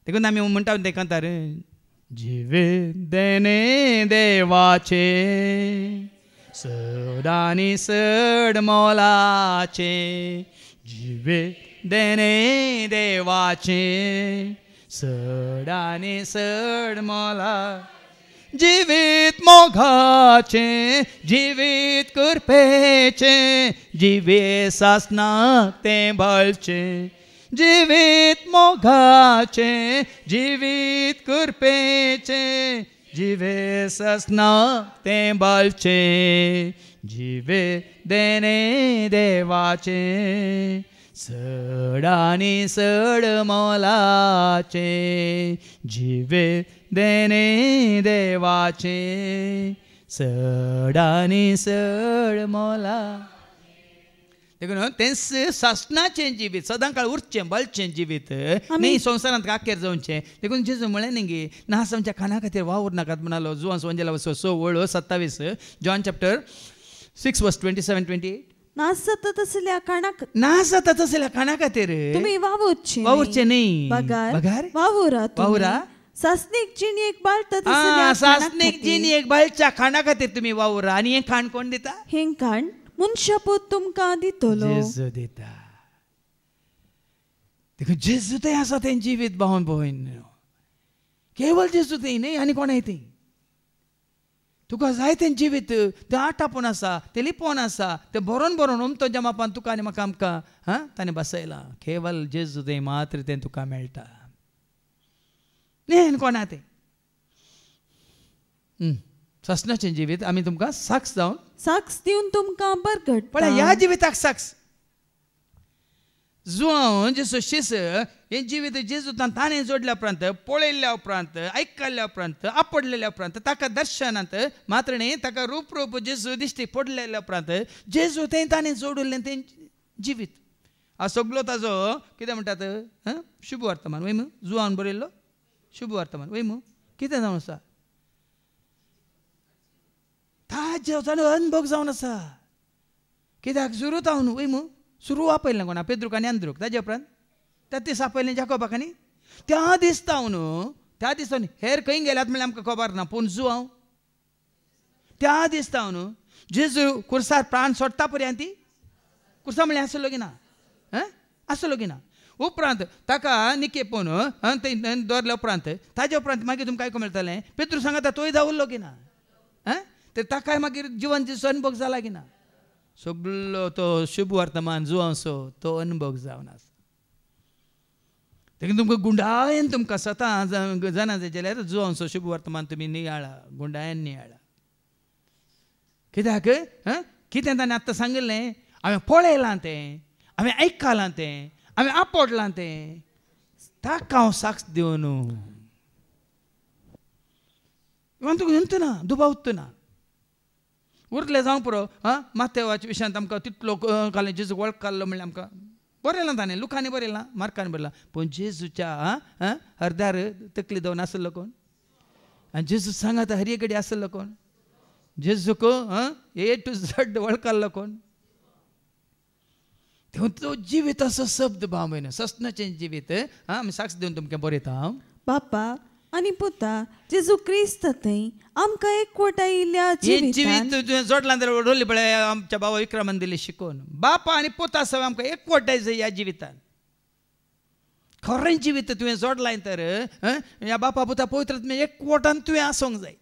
देखून आमी म्हणटा तें कांतार जिवीत देणे देवाचे सड आनी सड मोलाचे जिवीत देणे देवाचे सड आनी सड मोला जिवीत मोगाचे जिवीत कुरपेचे जिवे सासनाक तें भलचे जिवीत मोगाचे जिवीत कुरपेचे जिवे सासनाक तें भलचे जिवे देणे देवाचे सड आनी सड मोलाचे जिवे देणे देवाचे सड आनी सड मोला देखून तें सासनाचें जिवीत सदां काळ उरचें बलचें जिवीत न्ही संवसारांत काखेर जावचें देखून जेजू म्हळें न्ही नास आमच्या काना खातीर वावर नाकात म्हणालो जुवान सोंजेला 6:27 जॉन चॅप्टर 6:27-28
नास जाता तसल्या
काना खातीर
तुमी
वावरचें न्ही
बगार वावुरा सासनीक जिणयेक बाळटा
सासनीक जिणयेक बाळच्या खाणा खातीर तुमी वावुरा आनी हें खाण कोण दिता
हें खाण मनशापूत तुमकां दितलो
जेजू दिता देखून जेजू तें आसा तें जिवीत भावन भयण केवळ जेजू तें न्ही आनी कोणाय तें तुका जाय तें जिवीत तें आटापून आसा तें लिपोवन आसा तें बरोवन उमतो जमापान तुका आनी म्हाका आमकां ताणें बसयलां केवळ जेजू तें मात्र तें तुका मेळटा न्ही कोणा तें ससनाचें जिवीत आमी तुमकां साक्ष
दिवन तुमकां बरगट
पण ह्या जिविताक साक्ष जुवां जेसो शिस हें जिवीत जेजू ताणें जोडल्या उपरांत पळयल्ल्या उपरांत आयकल्ल्या उपरांत आपडलेल्या उपरांत ताका दर्शनांत मात्र न्ही ताका रूप जेजू दिश्टी पडलेल्या उपरांत जेजू तें ताणें जोडिल्लें तें जिवीत सगळो ताजो कितें म्हणटात शुभ वर्तमान वय जुवान बरयल्लो शुभ वर्तमान वय कितें जावन आसा ताजे अनुभव जावन आसा कित्याक सुरू जावन वय सुरू आपयलें कोणा पेद्रूक आनी अंद्रूक ताजे उपरांत त्या दीस आपयलें जाकोबाक आनी त्या दिसता त्या दिसा हेर खंय गेल्यात म्हणल्यार आमकां खबर ना पूण जुवांव त्या दिसता जेजू कुर्सार प्राण सोडटा पर्यंत ती कुर्सा म्हणल्यार आसलो की ना आसलो की ना उपरांत ताका निकेपून दवरल्या उपरांत ताजे उपरांत मागीर तुमकां आयकूंक मेळटलें पेद्रू सांगता तोय जावल्लो की ना ते ताकाय मागीर जिवन जेचो अनुभव जाला की ना सगळो तो शुभ वर्तमान जुवांसो तो अनुभव जावन आसा देखून तुमकां गुंडायेन तुमकां स्वता जाणा जाल्यार जुवांसो शुभ वर्तमान तुमी नियाळा गुंडायेन नियाळा कित्याक कितें ताणें आतां सांगिल्लें हांवें पळयलां तें हांवें आयकलां तें हांवें आपडलां तें ताका हांव साक्ष दिवन तुका उरतना दुबाव उरतना उरलें जावं पुरो माथेवाच्या विशयांत आमकां तितलो घालें जेजू वळख काडलो म्हणल्यार आमकां बरयलां ताणें लुकांनी बरयलां मार्कान बरयलां पूण जेजूच्या अर्द्यार तकली दवन आसलो कोण आनी जेजू सांगात हरये कडेन आसलो कोण जेजूक ए टू झड वळखलो कोण तो जिवीत असो शब्द बांबयन ससनाचें जिवीत आमी साक्ष दिवन तुमकां बरयता हांव
बापा आनी पुता जेजू क्रिस्त थंय आमकां एकवटाय इल्ल्या
जिवीत
जिवितान
तुवें जोडलां जाल्यार रोली पळय आमच्या बाबा विक्रमान दिली शिकोवन बापा आनी पुता सव आमकां एकवटाय जाय ह्या जिवितान खरें जिवीत तुवें जोडलां तर ह्या बापा पुता पवित्र आत्म्या एकवटान तुवें आसूंक जाय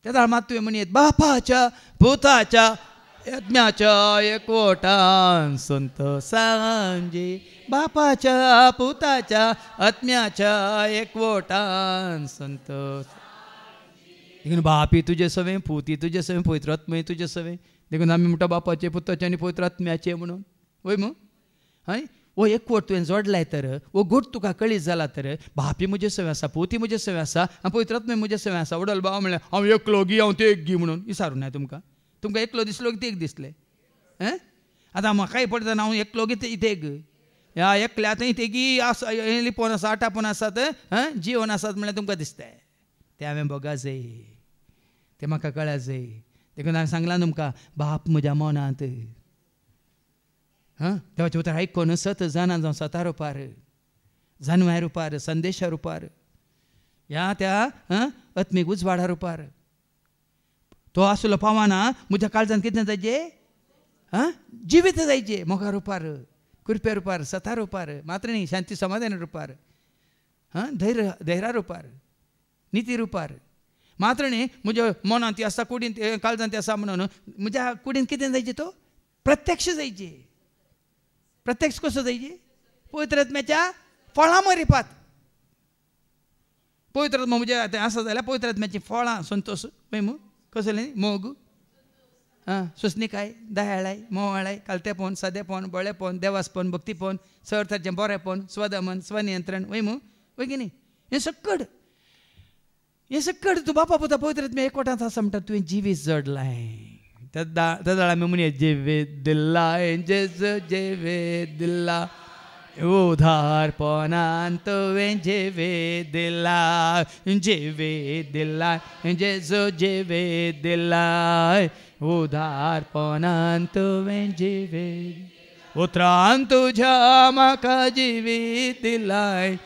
तेदा मात तुवें म्हणयत बापाच्या पुताच्या आत्म्याच्या एकवटान संतोषांजी बापाच्या पुताच्या आत्म्याच्या एकवटान संतोष देखून बापी तुजे सवें पुती तुजे सवें पवित्र आत्मे तुजे सवें देखून आमी म्हणटा बापाचे पुताचे आनी पवित्र आत्म्याचे म्हणून वय मू हय वो एकवट तुवें जोडलाय तर वो गोट तुका कळीत जाला तर बापी म्हजे सवें आसा पुती म्हजे सवें आसा आनी पवित्र आत्मे म्हजे सवें आसा वडल बाबा म्हणलें हांव एकलो गी हांव ते एक गी म्हणून विचारूं ना तुमकां तुमकां एकलो दिसलो की ते एक दिसलें आतां म्हाकाय पडटा हांव एकलो गी ते एक ह्या एकल्या आतां ते गी आसा लिपोन आसा आटापोन आसात जिवन आसात म्हणल्यार तुमकां दिसता ते हांवें बघा जाय ते म्हाका कळ्या जाय देखून हांवें सांगलां तुमकां बाप म्हज्या मनांत देवाचें उतर आयकोन सत जाणां जावं सता रुपार जानवाय रुपार संदेशा रुपार ह्या त्या आत्मीक उजवाडा रुपार तो आसलो पावाना म्हज्या काळजांत कितें जायचे जिवीत जायचे मोगा रुपार कृपे रुपार सता रुपार मात्र न्ही शांती समाधान रुपार धैर्या रुपार निती रुपार मात्र न्ही म्हज्या मनांत ती आसा कुडींत काळजांत ती आसा म्हणून म्हज्या कुडींत कितें जायचे तो प्रत्यक्ष जायचे प्रत्यक्ष कसो जायचे पवित्र आत्म्याच्या फळां मरिपात पवित्र आत्मा म्हणजे आसा जाल्यार पवित्र आत्म्याची फळां संतोष पळय कसलें मोग सुस्निकाय दयाळाय मोवाळाय कालतेपण सादेपण बळेपण देवासपण भक्तीपण सर्ताचें बरेपण स्वदमन स्वनियंत्रण वय वय की न्ही हें सकड तूं बापा पुता पवित्र आत्म्या एकवटांत आसा म्हणटा तुवें जिवीत जोडलाय तेदा आमी म्हणया जिवीत दिलाय जेजू जिवीत दिला उधारपणान तुवें जिवीत दिलाय जिवीत दिलाय जेजू जिवीत दिलाय उधारपणान तुवें जिवीत उतरान तुज्या म्हाका जिवीत दिलाय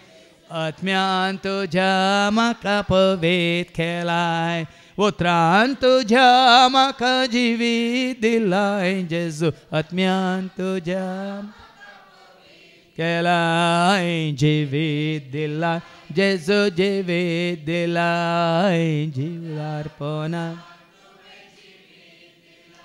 आत्म्यान तुज्या म्हाका पवित्र केलाय उतरान तुज्या म्हाका जिवीत दिलाय जेजू आत्म्यान तुज्या केलाय जिवीत दिलाय जेजू जिवीत दिलाय जीवार्पणान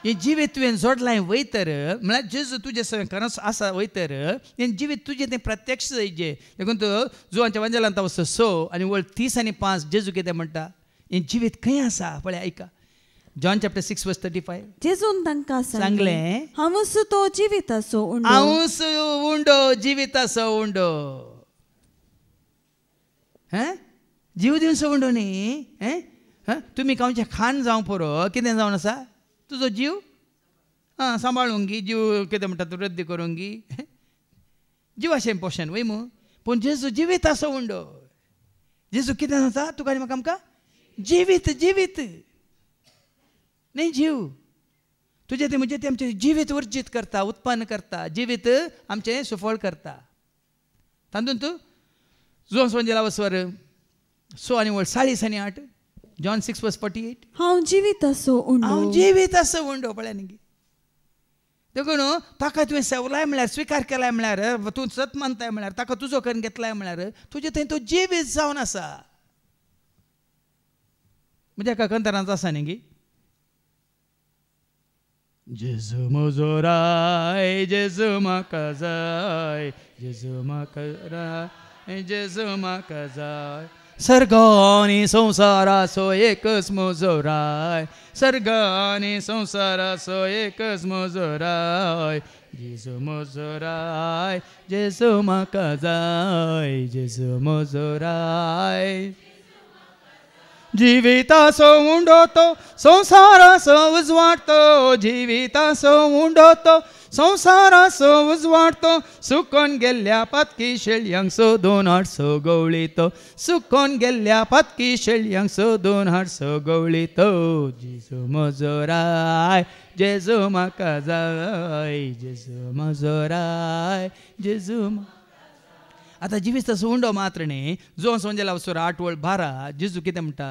हें जिवीत तुवें जोडलाय वयतर म्हळ्यार जेजू तुजे सवें खरोच आसा वयतर हें जिवीत तुजें तें प्रत्यक्ष जायचें देखून तूं जुवांच्या वंजलांत वचो 6 आनी वळ 30 आनी 5 जेजू कितें म्हणटा हें जिवीत खंय आसा पळय आयका जॉन चॅप्टर 6 वर्स 35
जेजून तांकां
सांगलें
हांवूच तो जिवीत आसो उंडो
हांवूच उंडो जिवीत आसो उंडो जीव दिवचो उंडो न्ही तुमी कांवचें खाण जावं पुरो कितें जावन आसा तुजो जीव सांबाळूंक गी जीव कितें म्हणटा तूं रद्द करूंक गी जिवाशें पोशन वय मू पूण जेजू जिवीत आसो उंडो जेजू कितें जाता तुका आनी म्हाका आमकां जिवीत जिवीत न्ही जीव तुजें तें म्हणजे तें आमचें जिवीत वर्जीत करता उत्पन्न करता जिवीत आमचें सुफळ करता तातूंत तूं जुवांस वंजला वचवर 6 आनी वळ 40 आनी 8 जॉन 6 वर्स 48
हांव जिवीत आसो उंडो
हांव जिवीत आसो उंडो पळय न्ही देखून ताका तुवें सेवलाय म्हळ्यार स्विकार केलाय म्हळ्यार तूं सत मानताय म्हळ्यार ताका तुजो करून घेतलाय म्हळ्यार तुजें थंय तो जिवीत जावन आसा म्हणजे एका कंतरांत आसा न्ही गी जेजू म्हजो राय जेजू म्हाका जाय जेजू म्हाका राय जेजू म्हाका जाय सर्गानी संसाराचो एकच म्हजो राय सर्गानी संसाराचो एकच म्हजो राय जेजू म्हजो राय जेजू म्हाका जाय जेजू म्हजो राय जिविताचो उंडो तो संसाराचो उजवाड तो जिविताचो उंडो तो
संसाराचो उजवाड तो सुकोन गेल्ल्या पातकी शेळयांक सोदून हाडसो गवळीतो सुकोन गेल्ल्या पातकी शेळयांक सोदून हाडसो गवळीतो जेजू म्हजो राय जेजू म्हाका जाय जेजू म्हजो राय जेजू आतां जिवीत असो उंडो मात्र न्ही जो संजेला वचोर 8 वळ 12 जेजू कितें म्हणटा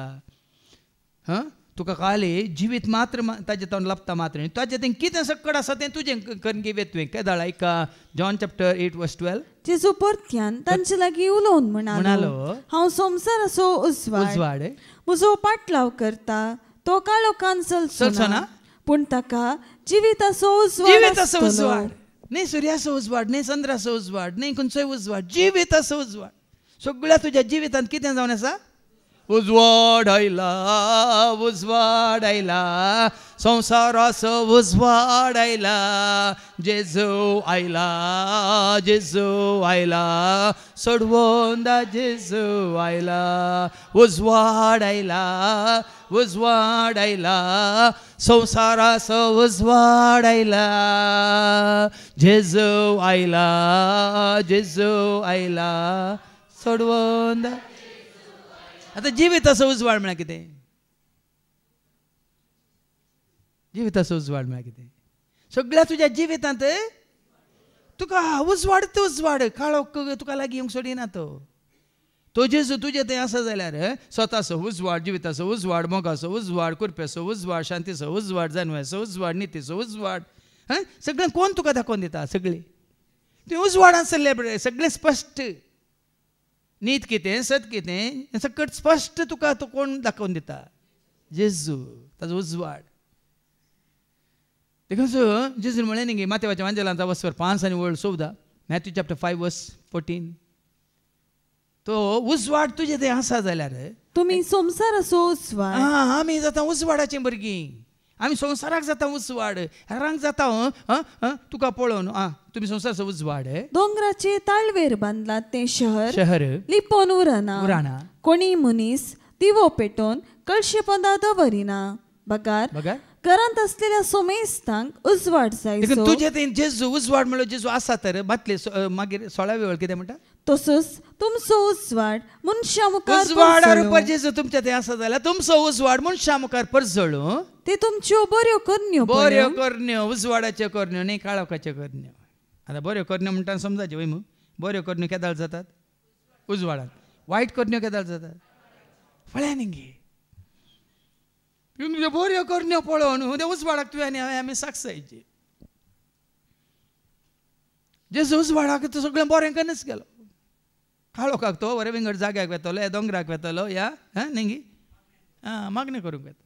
हां तुका कळ्ळें जिवीत मात्र ताजे तोंड लपता मात्र न्ही ताजे तें कितें सकड आसा तें तुजें करून गिवें तुवें केदाळ ऐका जॉन चॅप्टर 8 वर्स 12
जेजू परत्यान तांचे लागीं उलोवन म्हणालो हांव संवसाराचो उजवाड म्हजो पाटलाव करता तो काळो कांचल
ना
पूण ताका जिविताचो उजवाड
न्ही सुर्याचो उजवाड न्ही चंद्राचो उजवाड न्ही खंयचोय उजवाड जिविताचो उजवाड सगळ्या तुज्या जिवितांत कितें जावन आसा उजवाड आयला संसाराचो उजवाड आयला जेजू आयला सोडवून दा जेजू आयला उजवाड आयला संसाराचो उजवाड आयला जेजू आयला सोडवून दा आता जिविताचो उजवाड म्हळ्यार कितें जिविताचो उजवाड म्हळ्यार कितें सगळ्या तुज्या जिवितांत तुका उजवाड काळो तुका लागीं येवंक सोडिना तो जेजू तुजे थंय आसा जाल्यार स्वताचो उजवाड जिविताचो उजवाड मोगाचो उजवाड कुरप्याचो उजवाड शांतीचो उजवाड जानवेचो उजवाड नितीचो उजवाड सगळें कोण तुका दाखोवन दिता सगळीं तें उजवाड आसलें सगळें स्पश्ट नीत कितें सत कितें सकट स्पश्ट तुका तो कोण दाखोवन दिता जेजू ताजो उजवाड देखून जेजून म्हळें न्ही माथेवाच्या वांजेलांत वचवर 5 आनी वळ 14 मॅथ्यू चॅप्टर 5 वर्स 14 तो उजवाड तुजे थंय आसा जाल्यार
तुमी संवसाराचो उजवाड
आमी जाता उजवाडाचीं भुरगीं आमी संवसाराक जाता उजवाड हेरांक जाता तुका पळोवन तुमी संवसाराचो उजवाड
दोंगराचे ताळवेर बांदलात ते शहर लिपोवन उरना कोणी मनीस दिवो पेटोवन कळशे पोंदा दवरिना बगार घरांत असलेल्या सोमेस्तांक उजवाड जाय
तुजे थंय जेजू उजवाड म्हणल्यार जेजू आसा तर बातले मागीर 16वे वळ कितें म्हणटा
तसोच तुमचो उजवाड मनशा मुखार
उजवाडार जेजू तुमच्या थंय आसा जाल्यार तुमचो उजवाड मनशा मुखार परजळू
ते तुमच्यो बऱ्यो करण्यो
उजवाडाच्यो करण्यो न्ही काळोखाच्यो करण्यो आतां बऱ्यो करण्यो म्हणटा समजाच्यो वय बऱ्यो करण्यो केदाळ जातात उजवाडांत वायट करण्यो केदाळ जातात पळया न्ही तुमच्यो बऱ्यो करण्यो पळोवन उजवाडाक तुवें आनी हांवें आमी साक्षायची जेजू उजवाडाक तो सगळें बरें करूनच गेलो काळोखाक तो बरें विंगड जाग्याक वेतलो ह्या दोंगराक वेतलो ह्या न्ही मागणी करूंक येता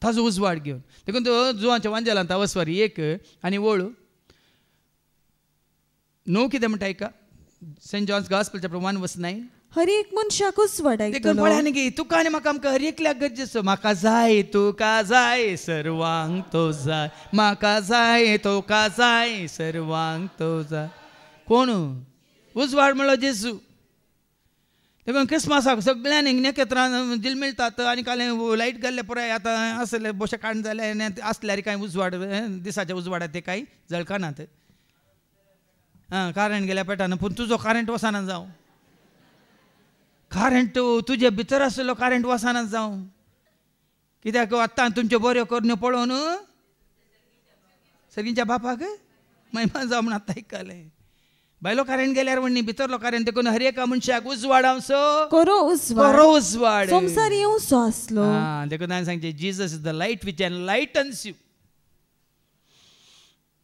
ताजो उजवाड घेवन देखून तो जुवांच्या वांजेलांत वचवर 1 आनी वळ 9 कितें म्हणटा ऐका सेंट जॉन्स गॉस्पेल चॅप्टर 1 वर्स 9
हर एक मनशाक उजवाड
देखून पळया न्ही तुका आनी म्हाका आमकां हर एकल्याक गरजेचो म्हाका जाय तुका जाय सर्वांक तो जाय म्हाका जाय तुका जाय सर्वांक तो जाय कोण उजवाड म्हणलो जेजू देखून क्रिस्मसाक सगळ्यांनी नखेत्रां जिलमिलतात आनी काले लायट घाल्ले पुराय आतां असले बोशे काण जाले आनी आसल्यार कांय उजवाड दिसाच्या उजवाडात ते कांय जळकनात करंट गेल्या पेटान पूण तुजो करंट वचना जावं करंट तुजे भितर आसलो करंट वचना जावं कित्याक आतां तुमच्यो बऱ्यो करण्यो पळोवन सर्गींच्या बापाक महिमा जावं म्हण आतां आयकलें भायलो करंट गेल्यार म्हण न्ही भितरलो करंट देखून हर एका मनशाक उजवाडावचो
करो
उजवाड
संवसार येवचो आसलो
देखून हांवें सांगचें Jesus is the light which enlightens you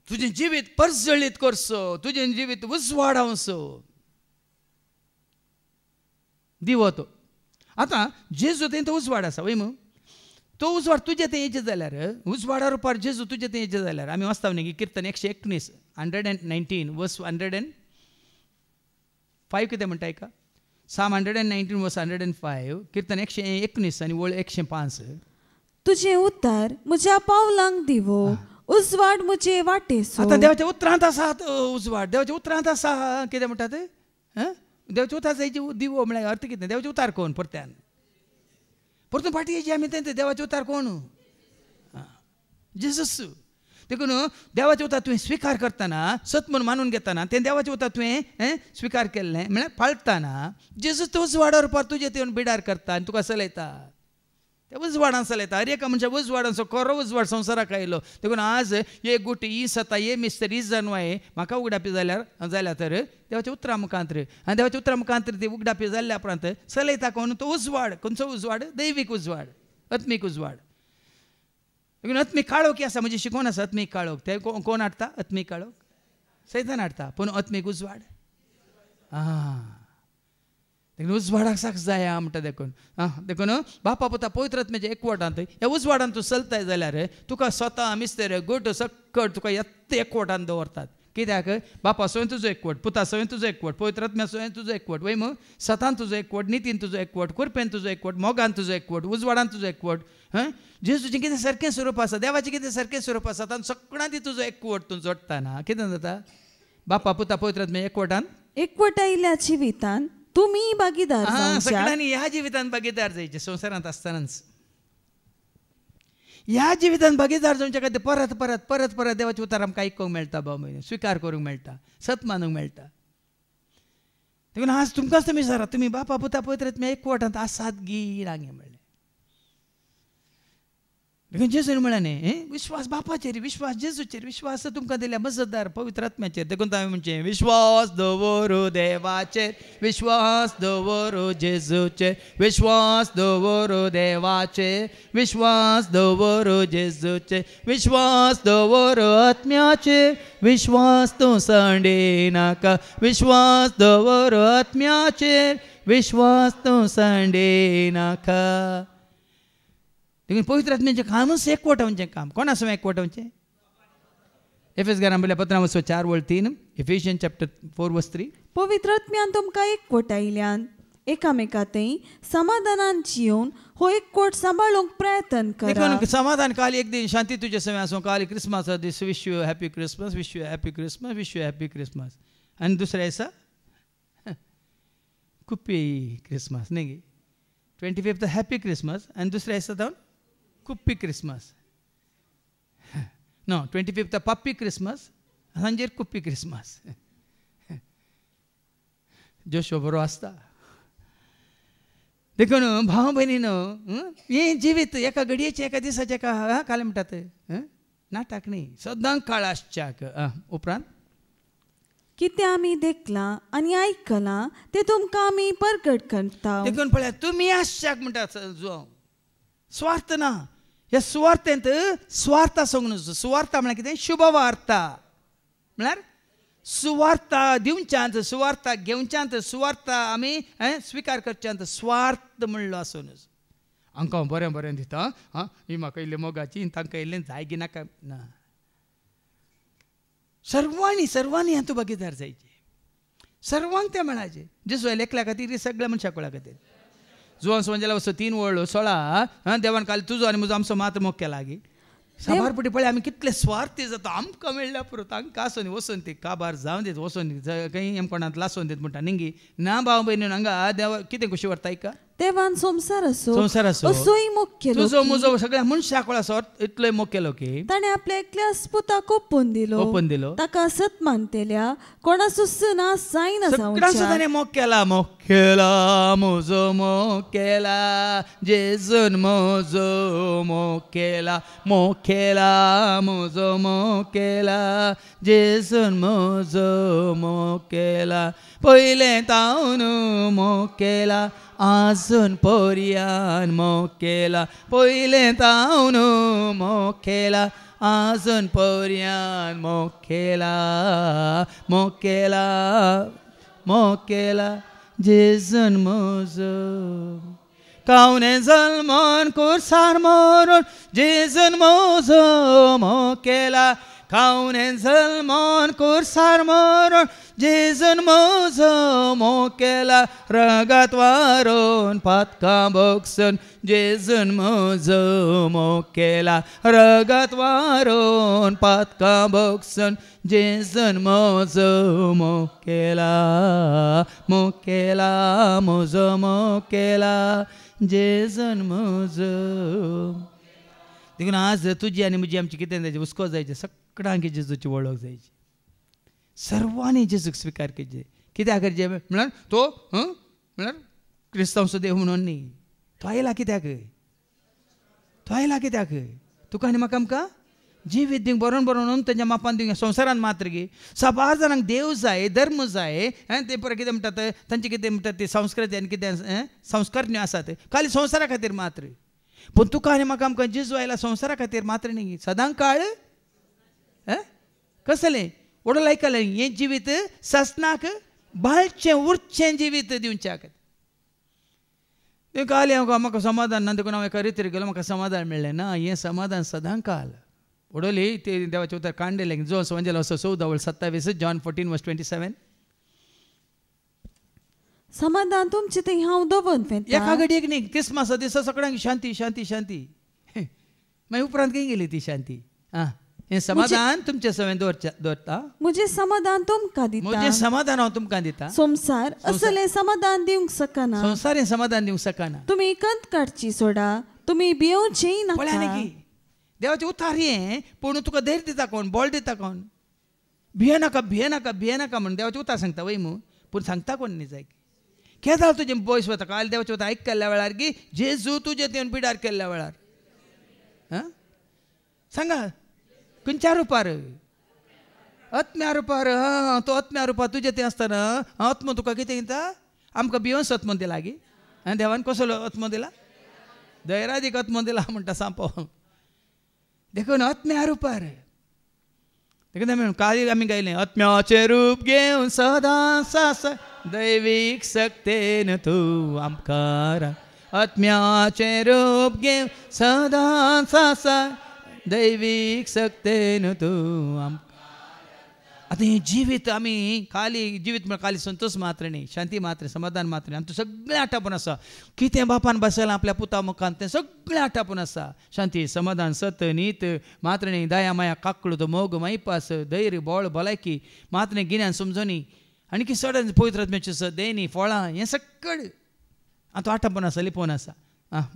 तुजें जिवीत परजळीत करचो तुजें जिवीत उजवाडावचो दिवो तो आतां जेजू थंय तो उजवाड आसा वय मू तो उजवाड तुजे थंय येचे जाल्यार उजवाडा रुपार जेजू तुजे थंय येचे जाल्यार आमी वाचता न्ही किर्तन 119 119 वर्स 105 कितें म्हणटा ऐका साम 119 वर्स 105 किर्तन 119 आनी वळ 105
तुझे उतार म्हज्या पावलांक दिवो उजवाड म्हजे वाटेसो
आतां देवाच्या उतरांत आसा उजवाड देवाच्या उतरांत आसा कितें म्हणटा ते देवाच्या उतार जायचे दिवो म्हळ्यार अर्थ कितें देवाचे उतार कोण परत्यान परतून फाटी येयची आमी तें देवाचे उतार कोण जेजस देखून देवाचे उतर तुवें स्विकार करतना सत म्हणून मानून घेतना तें देवाचे उतर तुवें स्विकार केल्लें म्हळ्यार पाळटना जेजू तो उजवाडार पार तुजे ते बिडार करता आनी तुका चलयता त्या उजवाडान चलयता हर एका मनशा उजवाडांचो खरो उजवाड संवसाराक आयलो देखून आज एक गोटी ही सता ये मिस्तर ही जनवाय म्हाका उगडापी जाल्यार तर देवाच्या उतरा मुखांतर आनी देवाच्या उतरा मुखांतर ती उगडापी जाल्ल्या उपरांत चलयता कोण तो उजवाड खंयचो उजवाड दैवीक उजवाड आत्मीक उजवाड देखून आत्मीक काळोख आसा म्हणजे शिकोवन आसा आत्मीक काळोख ते कोण हाडटा आत्मीक काळोख सैतान हाडटा पूण आत्मीक उजवाड देखून उजवाडाक साक्ष जाय म्हणटा देखून बापा पुता पवित्र आत्म्याच्या एकवटांत ह्या उजवाडान तूं चलताय जाल्यार तुका स्वता मिस्तर गोट सक्कट तुका एकवटान दवरतात कित्याक बापा सवय तुजो एकवट पुता सवय तुजो एकवट पवित्र आत्म्या सवय तुजो एकवट वय मग सतान तुजो एकवट नितीन तुजो एकवट कुरपेन तुजो एकवट मोगान तुजो एकवट उजवाडान तुजो एकवट जेजूचें कितें सारकें स्वरूप आसा देवाचें कितें सारकें स्वरूप आसा तातूंत सगळ्यां ती तुजो एकवट तूं जोडटाना कितें जाता बापा पुता पवित्र आत्म्या एकवटान
एकवटायल्या जिवितान तुमी भागीदार
सगळ्यांनी ह्या जिवितान भागीदार जायचे संवसारांत आसतनाच ह्या जिवितान भागीदार जावचे खातीर परत परत परत परत देवाचें उतर आमकां आयकूंक मेळटा भाव स्विकार करूंक मेळटा सत मानूंक मेळटा देखून आज तुमकांच तुमी विचारा तुमी बापा पुता पवित्र आत्म्या एकवटांत आसात गी रांगे म्हणलें देखून जेजून म्हळें न्ही विश्वास बापाचेर विश्वास जेजूचेर विश्वास तुमकां दिल्या मजतदार पवित्र आत्म्याचेर देखून हांवें म्हणचें विश्वास दवरू देवाचेर विश्वास दवरू जेजूचेर विश्वास दवरू देवाचेर विश्वास दवरू जेजूचेर विश्वास दवरू आत्म्याचेर विश्वास तूं सांडे नाका विश्वास दवरू आत्म्याचेर विश्वास तूं सांडे नाका देखून पवित्र आत्म्याचें कामूच एकवटावचें काम कोण आसा एकवटावचें एफेसकारां बरयल्या पत्रां 4:3 Ephesians chapter 4:3
पवित्र आत्म्यान तुमकां एकवटायल्यान एकामेकांतय समाधानान जिवन हो एकवट सांबाळूंक प्रयत्न करा
देखून समाधान काल एक दिन शांती तुजे सवय आसूं काल क्रिसमस दीस wish you happy Christmas wish you happy Christmas wish you happy Christmas आनी दुसरें आसा कुप्पी क्रिसमस न्ही 25th हॅपी क्रिसमस आनी दुसरें आसा जावन कुप्पी क्रिसमस नो 25th पप्पी क्रिसमस सांजेर कुप्पी क्रिसमस जोशो बरो आसता देखून भाव भयणीनो हें जिवीत एका घडयेचें एका दिसाचें एका काल म्हणटात नाटक न्ही सदांच काळ आसच्याक उपरांत
कितें आमी देखलां आनी आयकलां तें तुमकां आमी परगट करता
देखून पळय तुमी आसच्याक म्हणटात जो स्वार्थ ना ह्या सुवार्थेंत स्वार्थ आसूंक नजो सुवार्थ म्हळ्यार कितें शुभ वार्ता म्हळ्यार सुवार्ता दिवच्यांत सुवार्ता घेवच्यांत सुवार्ता आमी स्विकार करच्यांत स्वार्थ म्हणलो आसूं नजो हांकां बरें बरें दिता ही म्हाका इल्लें मोगाची तांकां इल्लें जाय गी नाका ना सर्वांनी हातूंत भागीदार जायचे सर्वांक ते मेळाचे जेजू एकल्या खातीर सगळ्या मनशां कोळा खातीर जुवान संवंजेला वचो 3:16 देवान काल तुजो आनी म्हजो आमचो मात्र मोग केला गी साबारपटी पळय आमी कितले स्वार्थी जाता आमकां मेळ्ळ्या पुरो तांकां आसून वचून ती काबार जावन दीत वचून खंय कोणाक लासून दीत म्हणटा निंगी ना भाव भयणीन हांगा देवा कितें कशी व्हरता का
देवान संसार असो असोय मोग केलो
तुजो म्हजो सगळ्या मनशाक आसो इतलोय मोग केलो की
ताणें आपल्या एकल्याच पुताक ओपून दिलो ताका सतमान केल्या कोणा सुस्त नास जायना
जावंचा ताणें मोग केला म्हजो मोग केला जेजून म्हजो मोग केला म्हजो मोग केला जेजून म्हजो मोग केला पयलें तावन मोग केला आजून पर्यान मोग केला पयलें तावन मोग केला आजून पर्यान मोग केला जेजून म्हजो कावने जल्मोन कुर्सार मरून जेजून म्हजो मोग केला कावने जल्मोन कुर्सार मरून जेजून म्हजो मोग केला रगात वारून पातकां बोगसून जेजून म्हजो मोग केला रगात वारून पातकां बोगसून जेजून म्हजो मोग केला म्हजो मोग केला जेजून म्हजो देखून आज तुजी आनी म्हजी आमची कितें जायचें हुस्को जायचें सगळ्यांक जेजूची वळख जायची सर्वांनी जेजूक स्विकार केजे कित्याक करचें म्हळ्यार तो म्हळ्यार क्रिस्तांवचो देव म्हणून न्ही तो आयला कित्याक तुका आनी म्हाका आमकां जिवीत दिवंक बरोवन बरोवन तेंच्या मापान दिवंक संवसारान मात्र गे साबार जाणांक देव जाय धर्म जाय ते परत कितें म्हणटात तांचे कितें म्हणटात ती संस्कृती आनी कितें संस्कार न्हू आसात खाली संवसारा खातीर मात्र पूण तुका आनी म्हाका आमकां जेजू आयला संवसारा खातीर मात्र न्ही सदांच काळ कसलें वडो आयकलें हें जिवीत ससनाक बाळचें उरचें जिवीत दिवचें तें काल म्हाका समाधान ना देखून हांव एका रितीर गेलो म्हाका समाधान मेळ्ळें ना हें समाधान सदां काल उडोली ते देवाचें उतर कांडलें जो संवंजेलो असो 14:27 जॉन 14:27
समाधान तुमचें तें हांव दवरून फेरतां
एका घडयेक न्ही क्रिस्मसा दिसा सगळ्यांक शांती शांती शांती मागीर उपरांत खंय गेली ती शांती हें समाधान तुमचे सवय दवरता
म्हजें समाधान तुमकां दिता
म्हजें समाधान हांव तुमकां दिता
संसार असलें समाधान दिवंक शकना
संवसार हें समाधान दिवंक शकना
तुमी कंत काडची सोडा तुमी भियोवचेंय
पळया
नाका
न्ही देवाचें उतार हें पूण तुका धैर्य दिता कोण बळ दिता कोण भियेनाका भियेनाका भियेनाका म्हण देवाचें उतार सांगता वय मू पूण सांगता कोण न्ही जाय केदां तुजें बॉयस वता काल देवाचें उतार आयक केल्ल्या वेळार की जेजू तुजे तुवें पिडार केल्ल्या वेळार सांगा खंयच्या रुपार आत्म्या रुपार तो आत्म्या रुपार तुजें तें आसतना आत्मो तुका कितें दिता आमकां भियोंस आत्मो दिला गी देवान कसलो आत्मो दिला धैर्यादीक आत्मो दिला म्हणटा सांपो देखून आत्म्या रुपार देखून आमी काल आमी गायलें आत्म्याचें रूप घेवन सदां सास दैवीक सक्तेन तूं आमकां आत्म्याचें रूप घेवन सदां सास दैवीक सक्तेन तूं आमकां आतां हें जिवीत आमी खाली जिवीत म्हळ्यार खाली संतोष मात्र न्ही शांती मात्र समाधान मात्र न्ही आमचें सगळें आटापून आसा कितें बापान बसयलां आपल्या पुता मुखान तें सगळें आटापून आसा शांती समाधान सत नीत मात्र न्ही दया माया काकूळ मोग मैपास धैर्य बळ भलायकी मात्र न्ही गिन्यान समजोनी आनी की सडन पवित्र आत्म्याची देणी फळां हें सगळें आतां आटापून आसा लिपोवन आसा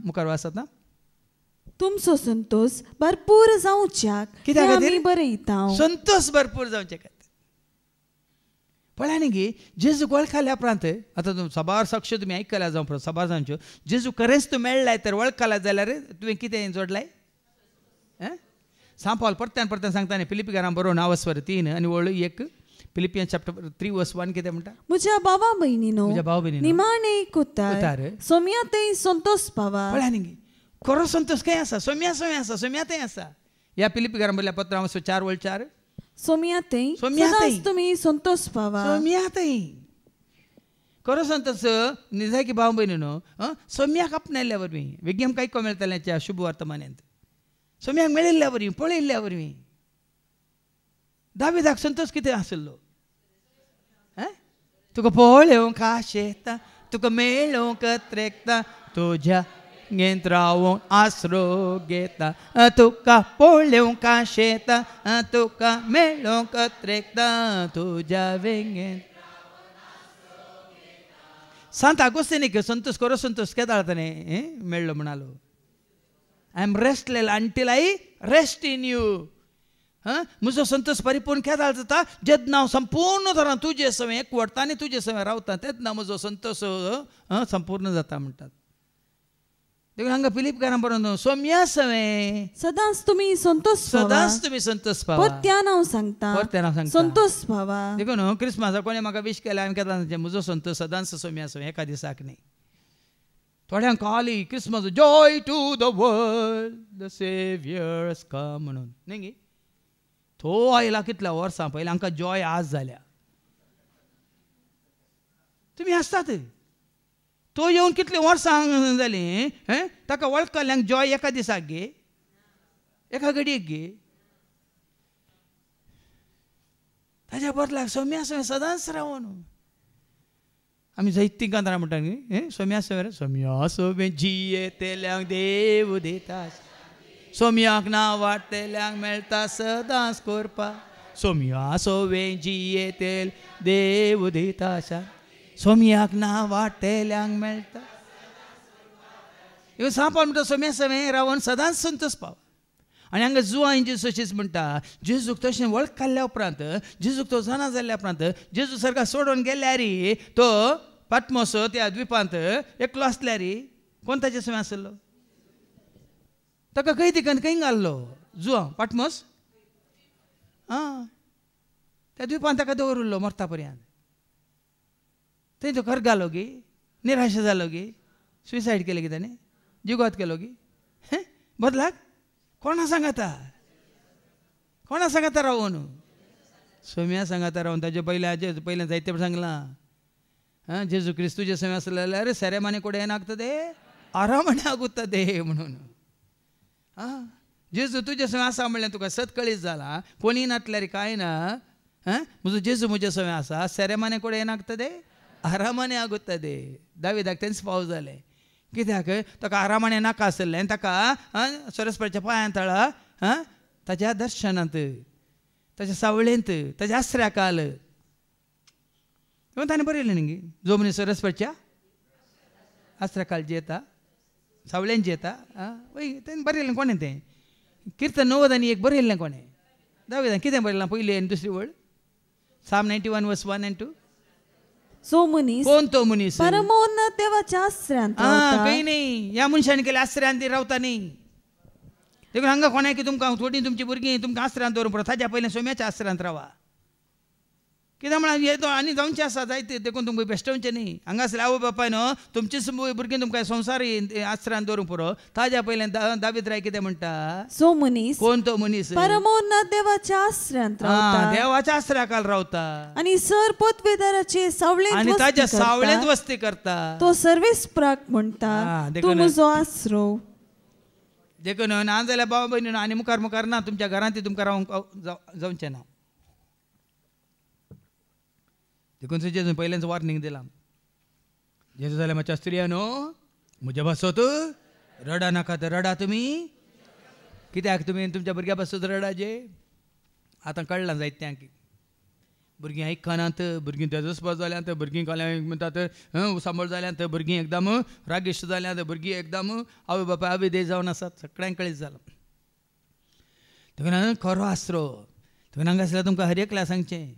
मुखार वाचत ना
तुमचो संतोष भरपूर जावच्याक
कित्याक
आमी बरयता
संतोष भरपूर जावचे खातीर पळया न्ही गे जेजू वळखल्या उपरांत आतां सबार साक्ष तुमी आयकल्या जावं सबार जावच्यो जेजू खरेंच तूं मेळ्ळाय तर वळखला जाल्यार तुवें कितें जोडलाय सांपावल परत्यान परत्यान सांगता न्ही फिलिपिकारां बरोवन नावस्वर 3 आनी वळू 1 फिलिपियन्स चॅप्टर 3:1 कितें म्हणटा
म्हज्या भावा भयणीनो निमाणे कुतार सोम्यातय संतोष पावा
पळया न्ही गे खरो संतोष खंय आसा सोम्यातय आसा ह्या फिलिपिकारां बरयल्या पत्र हांव 4:4
सोम्यातय तुमी संतोष पावा
सोम्यातय खरो संतोष जाय की भाव भयणीनो सोम्याक आपणायल्ल्या वरवीं वेगी आमकां आयको मेळटलें शुभ वर्तमानांत सोम्याक मेळिल्ल्या वरवीं पळयल्ल्या वरवीं दाविदाक संतोष कितें आसलो तुका पळोवंक आशा येता तुका मेळोवंक त्रेकता तुज्या घेत रावून आसरो घेता तुका पळोवंक आशा येता तुका मेळोवंक त्रेकता तुज्या वेंगेत सांत आगोस्तिनीक संतोष करो संतोष केदां ताणें मेळ्ळो म्हणालो I am restless until I rest in you म्हजो संतोष परिपूर्ण केदां जाता जेन्ना हांव संपूर्ण तरान तुजे सवय एकवटता आनी तुजे सवय रावता तेन्ना म्हजो संतोष संपूर्ण जाता म्हणटात देखून हांगा फिलिपकारां बरोवन सोम्या सवय
सदांच तुमी संतोष पावा परत्यान हांव सांगता संतोष पावा
देखून क्रिस्मसाक कोणें म्हाका विश केलें हांवें केदां म्हजो संतोष सदांच सोम्या सवय एका दिसाक न्ही थोड्यांक आली Christmas joy to the world the saviour's come म्हणून न्ही गे तो आयला कितल्या वर्सां पयलीं हांकां जॉय आज जाल्या तुमी आसतात तो येवन कितलीं वर्सां जालीं ताका वळखल्यांक जॉय एका दिसाक गे एका घडयेक गे ताच्या बदलाक सोम्या सवय सदांच रावून आमी जायतीं कांतरां म्हणटा न्ही सोम्या सवय जियेतेल्यांक देव दिता सोम्याक नांव वाडटेल्यांक मेळटा सदांच करपा सोम्या सवय जियेतेल देव दिता सोम्याक नांव वाडटेल्यांक मेळटा सांपावल म्हणटा सोम्या सवय रावून सदांच संतोष पावा आनी हांगा जुवां जेजू अशीच म्हणटा जेजूक तशें वळख काडल्या उपरांत जेजूक तो जाणा जाल्ल्या उपरांत जेजू सारका सोडून गेल्यार तो पाटमोस त्या द्विपांत एकलो आसल्यार कोण ताचे सवय आसलो ताका खंय तिकन खंय घाल्लो जुवां पाटमोस त्या द्विपांत ताका दवरलो मरता पर्यंत थंय तो घर घालो गी निराश जालो गी सुसायड केलें गी ताणें जिगोत केलो गी बदलाक कोणा सांगाता रावून सोम्या सांगाता रावून ताजे पयलें जायते सांगलां जेजू क्रिस्तूचे सवय आसले जाल्यार सेरेमानी कोडे ಏನಾಗ್ತದೆ आरामाने आगुತ್ತದೆ म्हणून जेजू तुजे सवय आसा म्हणल्यार तुका सत कळीत जाला कोणी नातल्यार कांय ना म्हजो जेजू म्हजे सवय आसा सेरेमाने कोडे ಏನಾಗ್ತದೆ आरामाने आगुತ್ತದೆ दाविदाक तेंच फाव जालें कित्याक ताका आरामाने नाका आसलें ताका सरस्वतीच्या पांयां तळा ताच्या दर्शनांत ताच्या सावळेंत ताच्या आश्र्याकाल ताणें बरयलें न्ही जो मनीस सरस्वतीच्या आश्र्याकाल जेता सावळेंत जेता वय तेणें बरयलें कोणें तें किर्तन 90 आनी 1 बरयलें कोणें दाविदान कितें बरयलां पयली आनी दुसरी वळ Psalm 91 verse 1 and 2
सो मनीस
कोण तो मनीस
परमोन्नत देवाच्या आश्रयांत
काही नाही या मनशाने केल्या आश्रयांत रावता नाही देखून हांगा कोणाय की तुमकां थोडीं तुमची भुरगीं तुमकां आश्रयांत दवरूंक पडटा ताच्या पयलें सोम्याच्या आश्रयांत रावा कित्याक म्हळ्यार हे आनी जावचें आसा जायते देखून तुमकां बेश्टवचें न्ही हांगा आसले आवय बापाय न्हू तुमचीच भुरगीं तुमकां संवसारी आश्रयांत दवरूंक पुरो ताच्या पयलें दावीद राय कितें म्हणटा
सो मनीस
कोण तो मनीस
परमोन्नत देवाच्या आश्रयांत रावता
देवाच्या आश्रयाकाल रावता
आनी सर पदवेदाराचे सावळेंत
आनी ताच्या सावळेंत वस्ती करता
तो सर्वेस्पराक म्हणटा तूं म्हजो आसरो
देखून ना जाल्यार बाबा भयणी आनी मुखार ना तुमच्या घरांत तुमकां रावंक जावचें ना देखून जेजून पयलेंच वॉर्निंग दिलां जेजू जाल्यार मातशा स्त्रियानो म्हज्या बसत रडा नाका तर रडा तुमी कित्याक तुमी तुमच्या भुरग्या बसत रडाचे आतां कळलां जायत्यांक भुरगीं आयकनात भुरगीं तेजस्पद जाल्यांत भुरगीं कोल्याक म्हणटात सांबळ जाल्यांत भुरगीं एकदम रागिश्ट जाल्यांत भुरगीं एकदम आवय बापाय अविधेय जावन आसात सगळ्यांक कळीत जालां देखून खरो आसरो देखून हांगा आसल्यार तुमकां हर एकल्या सांगचें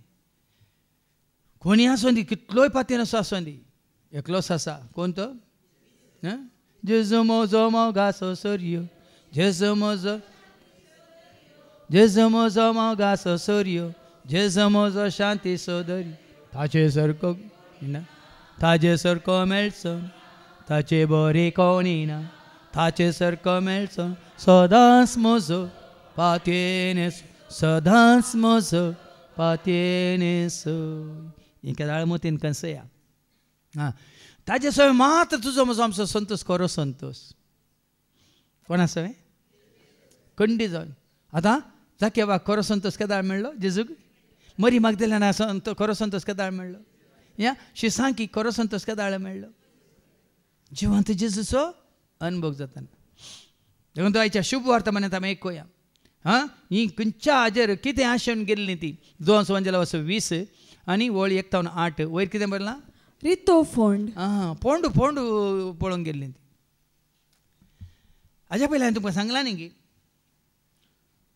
कोणी आसूं दी कितलोय पातीन आसूं दी एकलोच आसा कोण तो जेजू म्हजो मोगाचो सोर्यो जेजू म्हजो मोगाचो सोर्यो जेजू म्हजो शांती सोदरी ताचे सारको मेळचो ताचे बरे कोणी ना ताचे सारको मेळचो सदांच म्हजो पातयेनेस सदांच म्हजो पातयेनेस इंका दाळमतीन कंसया ताजे सवय मात्र तुजो म्हजो आमचो संतोष खरो संतोष कोणा सवय कंडी जावन आतां जाके वा खरो संतोष केदाळ मेळ्ळो जेजूक मरी मागदलेना खरो संतोष केदाळ मेळ्ळो या शिसांकी खरो संतोष केदाळ मेळ्ळो जिवंत जेजूचो अनुभव जाताना देखून तो आयच्या शुभ वर्तमानांत आमी आयकुया ही खंयच्या हाजेर कितें आशेवन गेल्ली ती जोन्स वंजला वचो 20 आनी वळ 1 तावन 8 वयर कितें बरलां
रितो फोंड
फोंड पळोवंक गेल्ली ती हाज्या पयलीं हांवें तुमकां सांगलां न्ही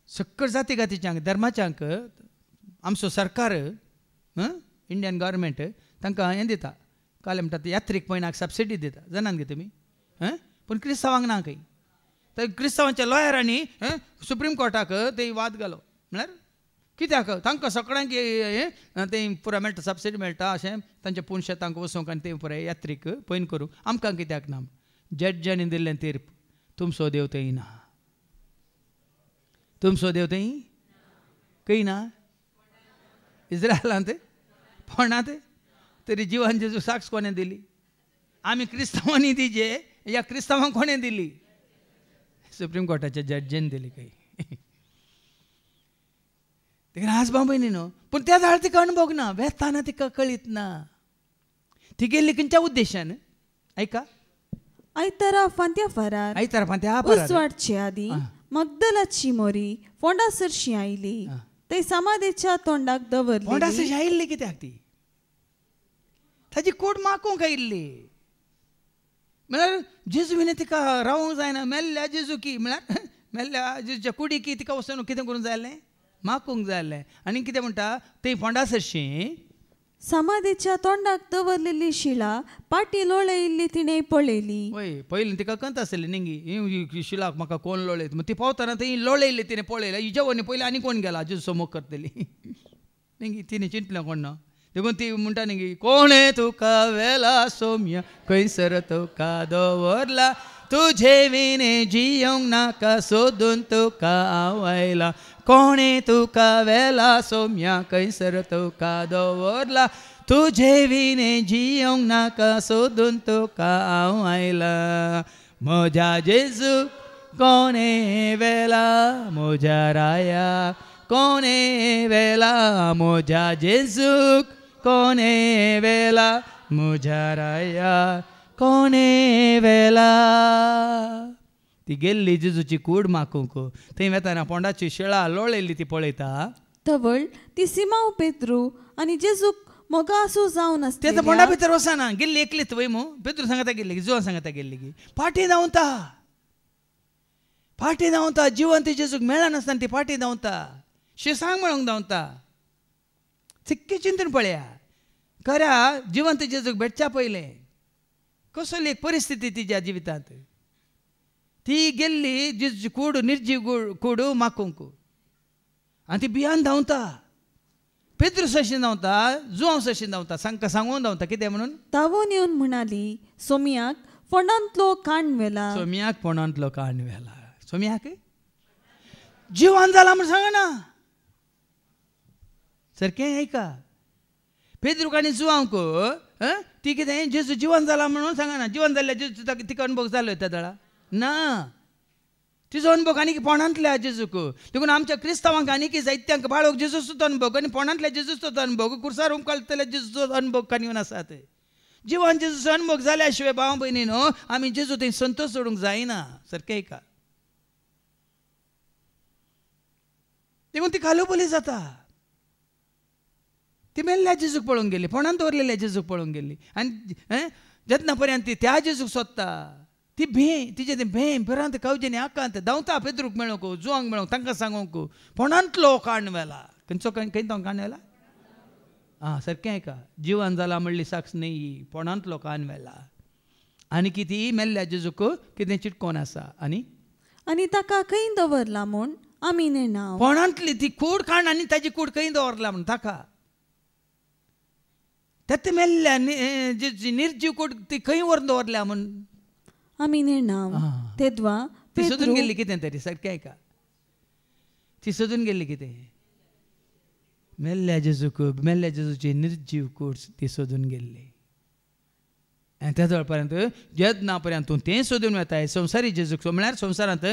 सक्कळ जाती गातीच्यांक धर्माच्यांक आमचो सरकार इंडियन गव्हर्मेंट तांकां हें दिता काल म्हणटा यात्रीक पयणाक सबसिडी दिता जाणात गे तुमी पूण क्रिस्तांवांक ना खंय तर क्रिस्तांवांच्या लॉयरांनी सुप्रीम कोर्टाक ते वाद घालो म्हळ्यार कित्याक तांकां सगळ्यांक तें पुराय मेळटा सबसिडी मेळटा अशें तांच्या पुणशेतांक वचूंक आनी तें पुराय यात्रीक पयन करूंक आमकां कित्याक ना जड्जांनी दिल्लें तीर्प तुमचो देव थंय ना तुमचो देव थंय खंय ना इस्रायलांत फोंडांत तरी जिवान जेजू साक्ष कोणें दिली आमी क्रिस्तांवांनी दिजे या क्रिस्तांवांक कोणें दिली सुप्रीम कोर्टाच्या जड्जीन दिली खंय देखून आज बाबयनी न्हू पूण त्या जाळ तिका अणभव ना वेताना तिका कळीत ना ती गेल्ली खंयच्या उद्देशान ऐका
आयतारा फांत्या फरार उसवाडचे आदी मगदलाची मोरी फोंडासरशी आयली ते समाधीच्या तोंडाक दवरली
फोंडासरशी आयिल्ली कित्याक ती ताची कूड मागूंक आयिल्ली म्हळ्यार जेजून तिका रावूंक जायना मेल्ल्या जेजू की म्हळ्यार मेल्ल्या जेजूच्या कुडीक तिका वचून कितें करूंक जाय आसलें मागूंक जाय आसलें आनी कितें म्हणटा थंय फोंडा सरशी
समाधीच्या तोंडाक दवरलेली शिळा पाटी लोळयिल्ली तिणें पळयली.
वय पयलीं तिका कंत आसली निंगी ही शिलाक म्हाका कोण लोळयत मग ती पावतना थंय लोळयल्ली तिणें पळयलें हिच्या वनी पयलीं आनी कोण गेला जेजू समोग करतली निंगी तिणें चिंतलें कोण ना देखून ती म्हणटा निंगी कोणे तुका वेला सोम्या खंयसर तुका दवरला तुझे विने जियोंक नाका सोदून तुका आवयला कोणे तुका वेला सोम्या खंयसर तुका दवरला तुझे विने जियोंक नाका सोदून तुका आवयला म्हज्या जेजू कोणे वेला म्हज्या राया कोणे वेला म्हज्या जेजूक कोणे वेला म्हज्या राया कोणे वेला ती गेल्ली जेजूची कूड मागूंक थंय वेताना पोंडाची शिळा लोळयल्ली ती पळयता
तवळ ती सिमांव पेद्रू आनी जेजूक मोगासो जावन
ते
आसलेल्या
पोंडा भितर वचना गेल्ली एकलीच वय मू पेद्रू सांगता गेल्ली की जुवान सांगता गेल्ली की फाटी धांवता जिवंत जेजूक मेळना नासतना ती फाटी धांवता शिसांग म्हणूंक धांवता चिक्की चिंतून पळया खऱ्या जिवंत जेजूक भेटच्या पयलें कसली एक परिस्थिती तिच्या जिवितांत ती गेल्ली जेजूची कूड निर्जीव कूड मागूंक आनी ती भियान धांवता पेद्रू सशीं धांवता जुवांव सशीं धांवता सांगून धांवता कितें म्हणून
धांवून येवन म्हणाली सोमयाक फोंडांतलो काण व्हेला.
सोम्याक फोंडांतलो काण व्हेला. सोम्याक जिवान जाला म्हूण सांगना सारकें ऐका पेद्रूक आनी जुवांवक ती कितें जेजू जिवन जाला म्हणून सांगना जिवन जाल्ल्या जेजू तिका अनुभव जालो त्या दळा ना तिजो अनुभव आनी पोंडांतल्या जेजूक देखून आमच्या क्रिस्तांवांक आनी जायत्यांक बाळोक जेजूचो अनुभव आनी पोंडांतल्या जेजूचो अनुभव कुर्सार उमकालतल्या जेजूचो अनुभव काणयोन आसात. जिवन जेजूचो अनुभव जाल्या शिवाय भाव भयणीनो आमी जेजू थंय संतोश सोडूंक जायना सारकें ऐका देखून ती कालोबली जाता ती मेल्ल्या जेजूक पळोवंक गेली फोंडांत दवरलेल्या जेजूक पळोवंक गेली आनी जेन्ना पर्यंत ती त्या जेजूक सोदता ती तिचे तें भिरांत कावजेनी आकांत धांवता पेद्रूक मेळोंक जुवांक मेळोंक तांकां सांगोंक फोंडांतलो काण व्हेला खंयचो खंय काण व्हेला सारकें ऐका जिवन जाला म्हणली साक्ष न्ही फोंडांतलो काण व्हेला आनी कितें मेल्ल्या जेजूक कितें चिटकोन आसा
आनी ताका खंय दवरला म्हूण आमी नेणाव
फोंडांतली ती कूड काण आनी ताजी कूड खंय दवरला म्हूण ताका तें मेल्ल्या निर्जीव कूड ती खंय व्हरून दवरल्या म्हूण
आमी नेणाव तेदवा
ती सोदून गेल्ली कितें तरी सारकें ऐका ती सोदून गेल्ली कितें मेल्ल्या जेजूची निर्जीव कूड ती सोदून गेल्ली आनी त्या जवळ पर्यंत जेन्ना पर्यंत तूं तें सोदून वेताय संवसारी जेजूक म्हळ्यार संवसारांत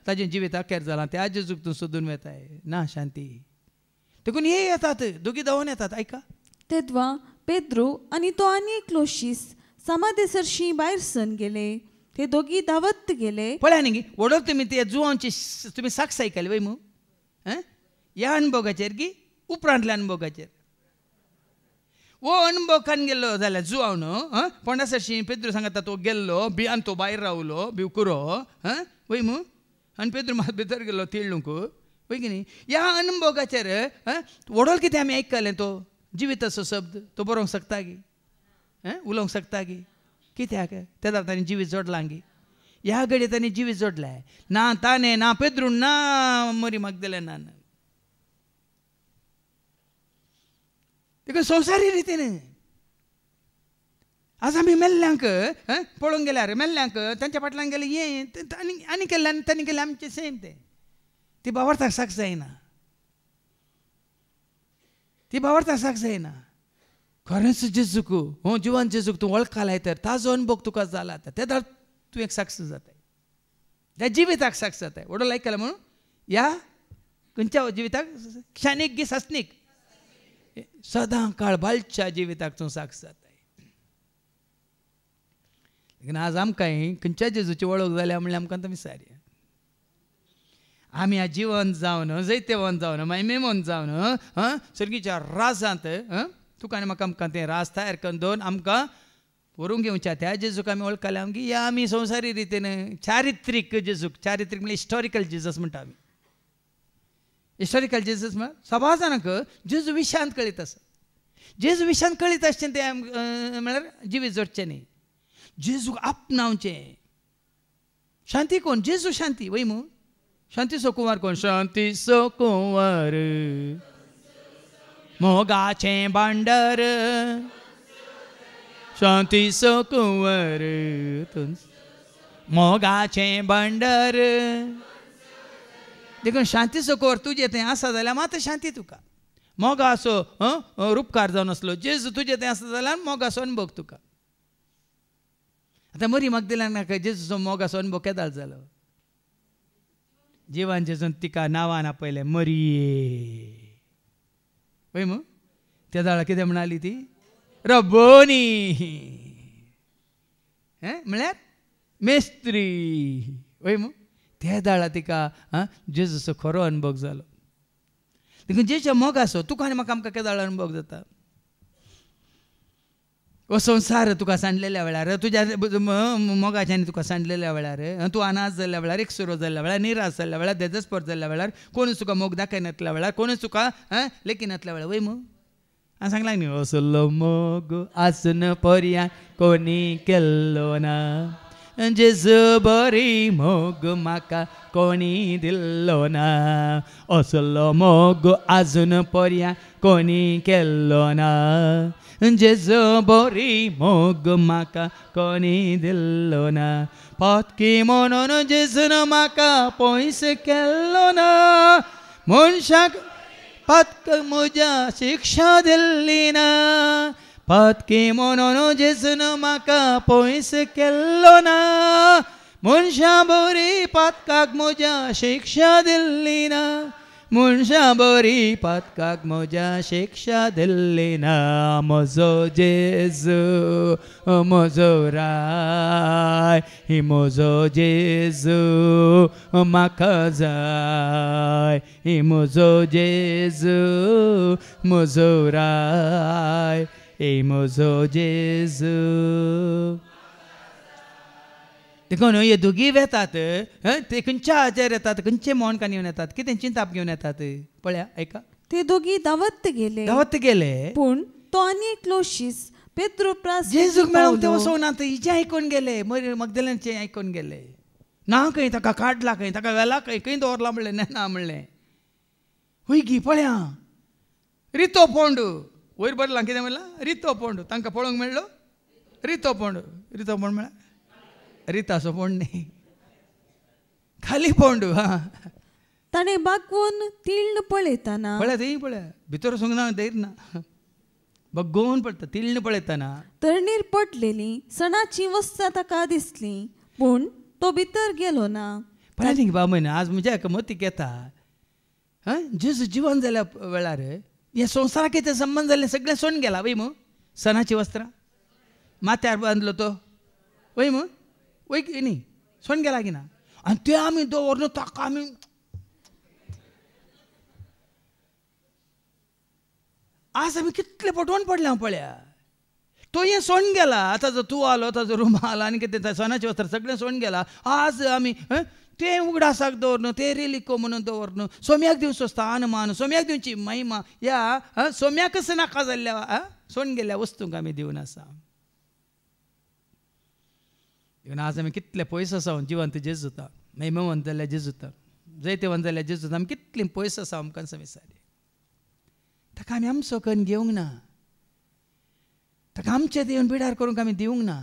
ताजें जिवीत अखेर जालां त्या जेजूक तूं सोदून वेताय ना शांती देखून हे येतात दोगी धांवून येतात ऐका
तेदवा पेद्रू आनी तो आनी एकलो शीस समाधी सरशी भायर सन गेले ते दोगी धांवत गेले
पळया न्ही वडोल तुमी ते जुवांची तुमी साक्ष आयकली वय मू ह्या अणभवाचेर की उपरांतल्या अणभवाचेर वो अणभव कान गेल्लो जाल्यार जुवांव न्हू पोंडा सरशी पेद्रू सांगता तो गेल्लो भियान तो भायर रावलो भिवकुरो वय मू आनी पेद्रू मात भितर गेल्लो तिळूंक वय की न्ही ह्या अणभवाचेर वडोल कितें आमी आयकलें तो जिविताचो शब्द तो बरोवंक शकता गी उलोवंक शकता गी कित्याक तेदा ताणें जिवीत जोडलां गी ह्या घडये ताणें जिवीत जोडलां ना ताणें ना पेद्रू ना मरी मग्दलेनान देखून संवसारी रितीन आज आमी मेल्ल्यांक पळोवंक गेल्यार मेल्ल्यांक तांच्या फाटल्यान गेले हें आनी केल्लें आनी तांणी केलें आमचें सेम तें ती भावार्थाक साक्ष जायना ती भावार्थाक साक्ष जायना खरेंच जेजूक जिवन जेजूक तूं वळखलाय तर ताजो अनुभव तुका जाला तेदा तूं एक साक्ष जाताय त्या जिविताक साक्ष जाताय वडोल आयकलां म्हणून ह्या खंयच्या जिविताक क्षणीक गी सस्नीक सदां काळ बालच्या जिविताक तूं साक्ष जाताय लेकीन आज आमकां खंयच्या जेजूची वळख जाल्या म्हणल्यार आमकां आतां विचारया आमी ह्या जिवन जावन जैतेवन जावन महिमेमोन जावन सर्गीच्या राजांत तुका आनी म्हाका आमकां तें राज तयार करून दवरून आमकां व्हरून घेवच्या त्या जेजूक आमी वळखले आमगे या आमी संवसारी रितीन चारित्रीक जेजूक चारित्रीक म्हणजे हिस्टॉरिकल जेजस म्हणटा आमी हिस्टॉरिकल जेजस म्हळ्यार सभा जाणांक जेजू विशांत कळीत आसा जेजू विशांत कळीत आसचें तें म्हळ्यार जिवीत जोडचें न्ही जेजूक आपणावचें शांती कोण जेजू शांती वय मू शांती सोकुंवार कोण शांती सोकुंवार मोगाचें भांडार शांती सोकुंवार मोगाचें भांडार देखून शांती सोकुंवार तुजें तें आसा जाल्यार मात शांती तुका मोगा असो रूपकार जावन आसलो जेजू तुजें तें आसा जाल्यार मोगाचो अनुभव तुका आतां मरी मगदलेनाक जेजूचो मोगाचो अनुभव केदाळ जालो जिवान जेजून तिका नांवान आपयलें मरिये वय मू त्या दाळा कितें म्हणाली ती रब्बोनी म्हळ्यार मेस्त्री वय मू त्या दाळा तिका जेजूचो खरो अनुभव जालो देखून जेच्या मोगाचो तुका आनी म्हाका आमकां केदाळ अनुभव जाता हो संवसार तुका सांडलेल्या वेळार तुज्या मोगाच्यानी तुका सांडलेल्या वेळार तूं अनाथ जाल्ल्या वेळार एकसुरो जाल्ल्या वेळार निराश जाल्ल्या वेळार देजस्पर जाल्ल्या वेळार कोणूच तुका मोग दाखयनातल्या वेळार कोणूच तुका लेखिनातल्या वेळार वय मू हांवें सांगलां न्ही असलो मोग आसून पर्याय कोणी केल्लो ना जेजू बरी मोग म्हाका कोणी दिल्लो ना असलो मोग आजून पर्याय कोणी केल्लो ना जेजू बरी मोग म्हाका कोणी दिल्लो ना पातकी म्हणून जेजून म्हाका पयस केल्लो ना मनशाक पातक म्हज्या शिक्षा दिल्ली ना पातकी म्हणून जेजून म्हाका पयस केल्लो ना मनशा बरी पातकाक म्हज्या शिक्षा दिल्ली ना मनशा बरी पातकाक म्हज्या शिक्षा दिल्ली ना म्हजो जेजू म्हजो राय ही म्हजो जेजू म्हाका जाय ही म्हजो जेजू म्हजो राय ही म्हजो जेजू देखून हे दोगी येतात ते खंयच्या हाचेर येतात खंयचे मोहन घेवन येतात कितें चिंताप घेवन येतात पळया ऐका
ते दोगी दावत गेले पूण तो आनी एकलो शिस पेद्रो प्रास
जेजूक मेळूंक ते वचोंक ना हिचें आयकून गेले मगदलेनचें आयकून गेले ना खंय ताका काडला खंय ताका व्हेला खंय दवरला म्हणलें ना म्हणलें हुय गी पळया रितो पोंड वयर बरलां कितें म्हणलां रितो पोंड तांकां पळोवंक मेळ्ळो रितो पोंड म्हळ्यार रिताचो पोंड न्ही खाली पोंड
ताणें बागवून तिळ्ण पळयतना
पळया थंय पळया भितर वचूंक ना धैर्य ना बग्गोवन पळयता तिळ्ण पळयतना
तरणीर पडलेली सणाची वस्तां ताका दिसली पूण तो भितर गेलो ना
पळया न्ही बाबा आज म्हज्या हाका मतीक येता जेजू जिवन जाल्या वेळार हे संवसाराक कितें संबंद जाल्लें सगळें सोडून गेला वय मू सणाची वस्त्रां माथ्यार बांदलो तो वय मू वय न्ही सोडून गेला की ना आनी ते आमी दवरना ताका आमी आज आमी कितले पटवून पडले हांव पळया तो हें सोडून गेला आतां जो तूं आलो ताजो रूम आला आनी कितें सणाचें वस्त्र सगळें सोडून गेला आज आमी तें उगडासाक दवरना तें रेलिको म्हणून दवरना सोम्याक दिवचो स्थान मान सोम्याक दिवची महिमा ह्या सोम्याकच नाका जाल्ल्या सोडून गेल्ल्या वस्तूंक आमी दिवन आसा आज आमी कितले पयस आसा जिवंत जेजूता महिमवंत जाल्ल्या जेजूता जैतवंत जाल्ल्या जेजूता आमी कितलीं पयस आसा आमकां विचारलें ताका आमी आमचो कन्न घेवंक ना ताका आमचें देवन पिडार करूंक आमी दिवंक ना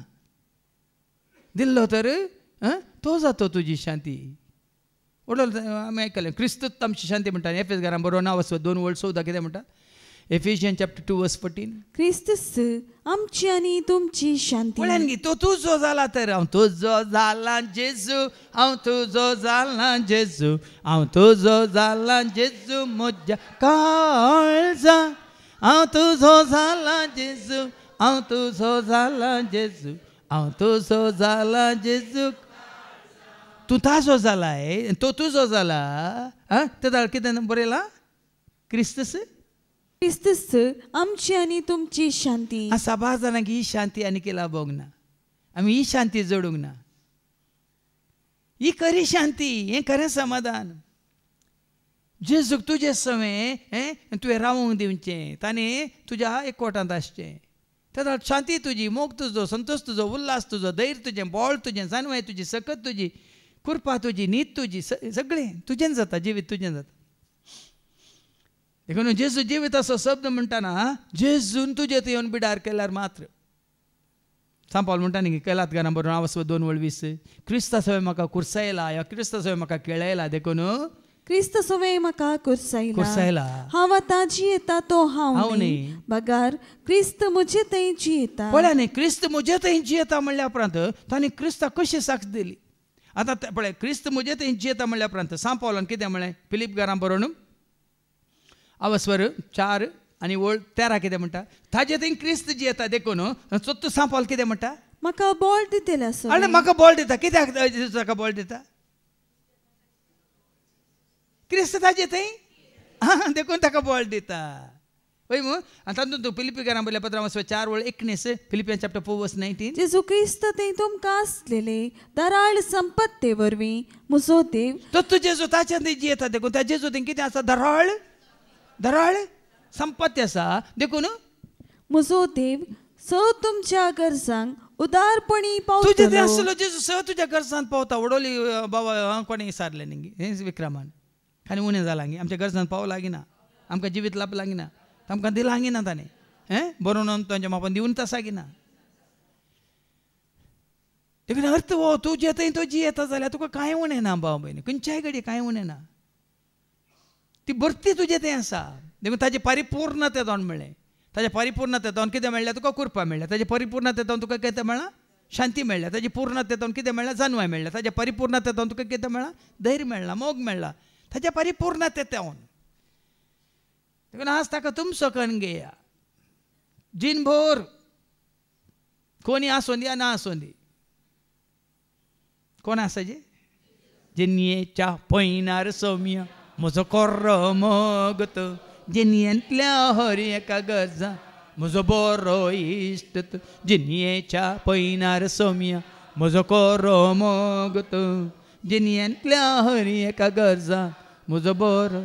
दिल्लो तर तो जातो तुजी शांती ओडल आमी आयकलें क्रिस्तूच आमची शांती म्हणटा एफेसकारां बरो नांव आसा 2:14 कितें म्हणटा Ephesians chapter 2:14
क्रिस्तूस आमची आणि तुमची शांती
पळयान गी तो तुजो जाला तर हांव तुजो जाला जेजू हांव तुजो जाला जेजू हांव तुजो जाला जेजू म्हज्या काळजा हांव तुजो जाला जेजू हांव तुजो जाला जेजू हांव तुजो जाला जेजू तूं ताजो जालाय तो तुजो जाला ते कितें बरयलां क्रिस्तूस
क्रिस्तस्त आमची आनी तुमची शांती.
सभा जाणांक ही शांती आनी केला बोग ना, आमी ही शांती जोडूंक ना. ही खरी शांती, हें खरें समाधान. जेजूक तुजे सवें तुवें रावूंक दिवचें, ताणें तुज्या एकवटांत आसचें. तेन्ना शांती तुजी, मोग तुजो, संतोश तुजो, उल्हास तुजो, धैर्य तुजें, बोळ तुजें, जानवाय तुजी, सकत तुजी, कृपा तुजी, नीत तुजी, सगळें तुजें जाता, जिवीत तुजें जाता. देखून जेजू जिवीत असो शब्द म्हणटाना जेजून तुजे थंय येवन बिडार केल्यार मात्र. सांग पावल म्हणटा न्ही केलात घरां बरोवन हांव 2:20 क्रिस्ता सवय म्हाका कुर्सायला, या क्रिस्ता सवय म्हाका केळयला. देखून
क्रिस्त सवय म्हाका कुर्सायला,
कुर्सायला.
हांव आतां जियेता तो हांव न्ही, बगार क्रिस्त म्हजे थंय जियेता.
पळय न्ही, क्रिस्त म्हजे थंय जियेता म्हणल्या उपरांत तांणी क्रिस्ता कशी साक्ष दिली. आतां पळय, क्रिस्त म्हजे थंय जियेता म्हणल्या उपरांत सांग पावलान कितें म्हळें फिलिप घरां बरोवन अवस्वर 4 आनी वळ 13 कितें म्हणटा, ताजे थंय क्रिस्त जियेता. देखून तूं सांग पावल कितें म्हणटा,
म्हाका बोळ दितेला.
आनी म्हाका बोळ दिता. कित्याक ताका बोळ दिता? क्रिस्त ताजे थंय देखून ताका बोळ दिता. पळय मू तातूंत तूं फिलिपी घरां बरयल्या पत्रां 4:19 फिलिपियन चॅप्टर 4:19
जेजू क्रिस्त थंय तुमकां आसलेले दराळ संपत्ते वरवीं म्हजो देव.
तो जेजू ताचे थंय जियेता. देखून त्या जेजू थंय कितें आसा? दराळ संपत्ती आसा. देखून
म्हजो देव स तुमच्या गरजांक उदारपणी
तुजे थंय
पावतलो.
आसलो जेजू स तुज्या गरजांत पावता. वडोली बाबा कोणें विचारलें न्ही हें विक्रमान, आनी उणें जालां गी आमच्या गरजांत पावो लागीं ना, आमकां जिवीत लाभ लागीं ना, आमकां दिलां गी ना ताणें बरोवन तांच्या मापान दिवन तसा गी ना. देखून अर्थ हो तुजे थंय तो जियेता जाल्यार तुका कांय उणें ना भाव भयणी, खंयच्याय घडी कांय उणें ना. ती भरती तुजे थंय आसा. देखून ताजे परिपूर्णतेतोन मेळ्ळें. ताच्या परिपूर्णतेतोन कितें मेळ्ळें? तुका कृपा मेळ्ळ्या. ताच्या परिपूर्णतेतोन तुका कितें मेळ्ळां? शांती मेळ्ळ्या. ताची पूर्णतेतोन कितें मेळ्ळां? जानवाय मेळ्ळ्या. ताच्या परिपूर्णतेतोन तुका कितें मेळ्ळां? धैर्य मेळ्ळां, मोग मेळ्ळा. ताच्या परिपूर्णतेतोन. देखून आज ताका तुमचो कण घेया. जिनभर कोणी आसूं दी ना आसूं दी. कोण आसा जे? जिन्येच्या पैनार सौम्य म्हजो कोर्रो मोगत, जिन्येंतल्या हर एका गरजा म्हजो बरो इश्ट. जिन्येच्या पैनार सौम्य म्हजो कोर्रो मोगत, जिन्येंतल्या हर एका गरजा म्हजो बरो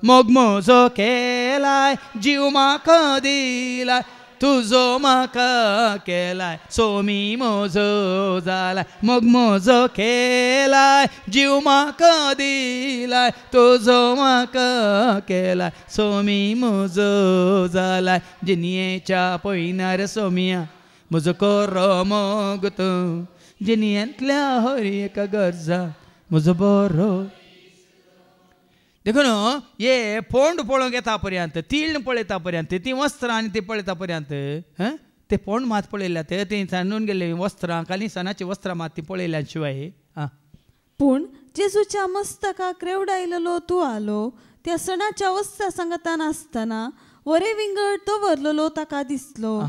मोग म्हजो केलाय, जीव म्हाका दिलाय, तुजो म्हाका केलाय, सोमी म्हजो जालाय. मोग म्हजो केलाय, जीव म्हाका दिलाय, तुजो म्हाका केलाय, सोमी म्हजो जालाय. जिन्येच्या पैनार सौम्या म्हजो कोर्रो मोगत, जिन्येंतल्या हर एका गरजा म्हजो बरो. देखून हे पोंड पळोवंक येता पर्यंत, तीळ पळयता पर्यंत, ती वस्त्रां आनी ती पळयता पर्यंत ते पोंड मात पळयल्यात, ती सांडून गेल्ली वस्त्रां, काली सणाची वस्त्रां मात ती पळयल्या शिवाय.
पूण जेजूच्या मस्तकाक रेवडायलेलो तुवालो त्या सणाच्या वस्त्रा संगतान आसतना वरे विंगड दवरलेलो ताका दिसलो.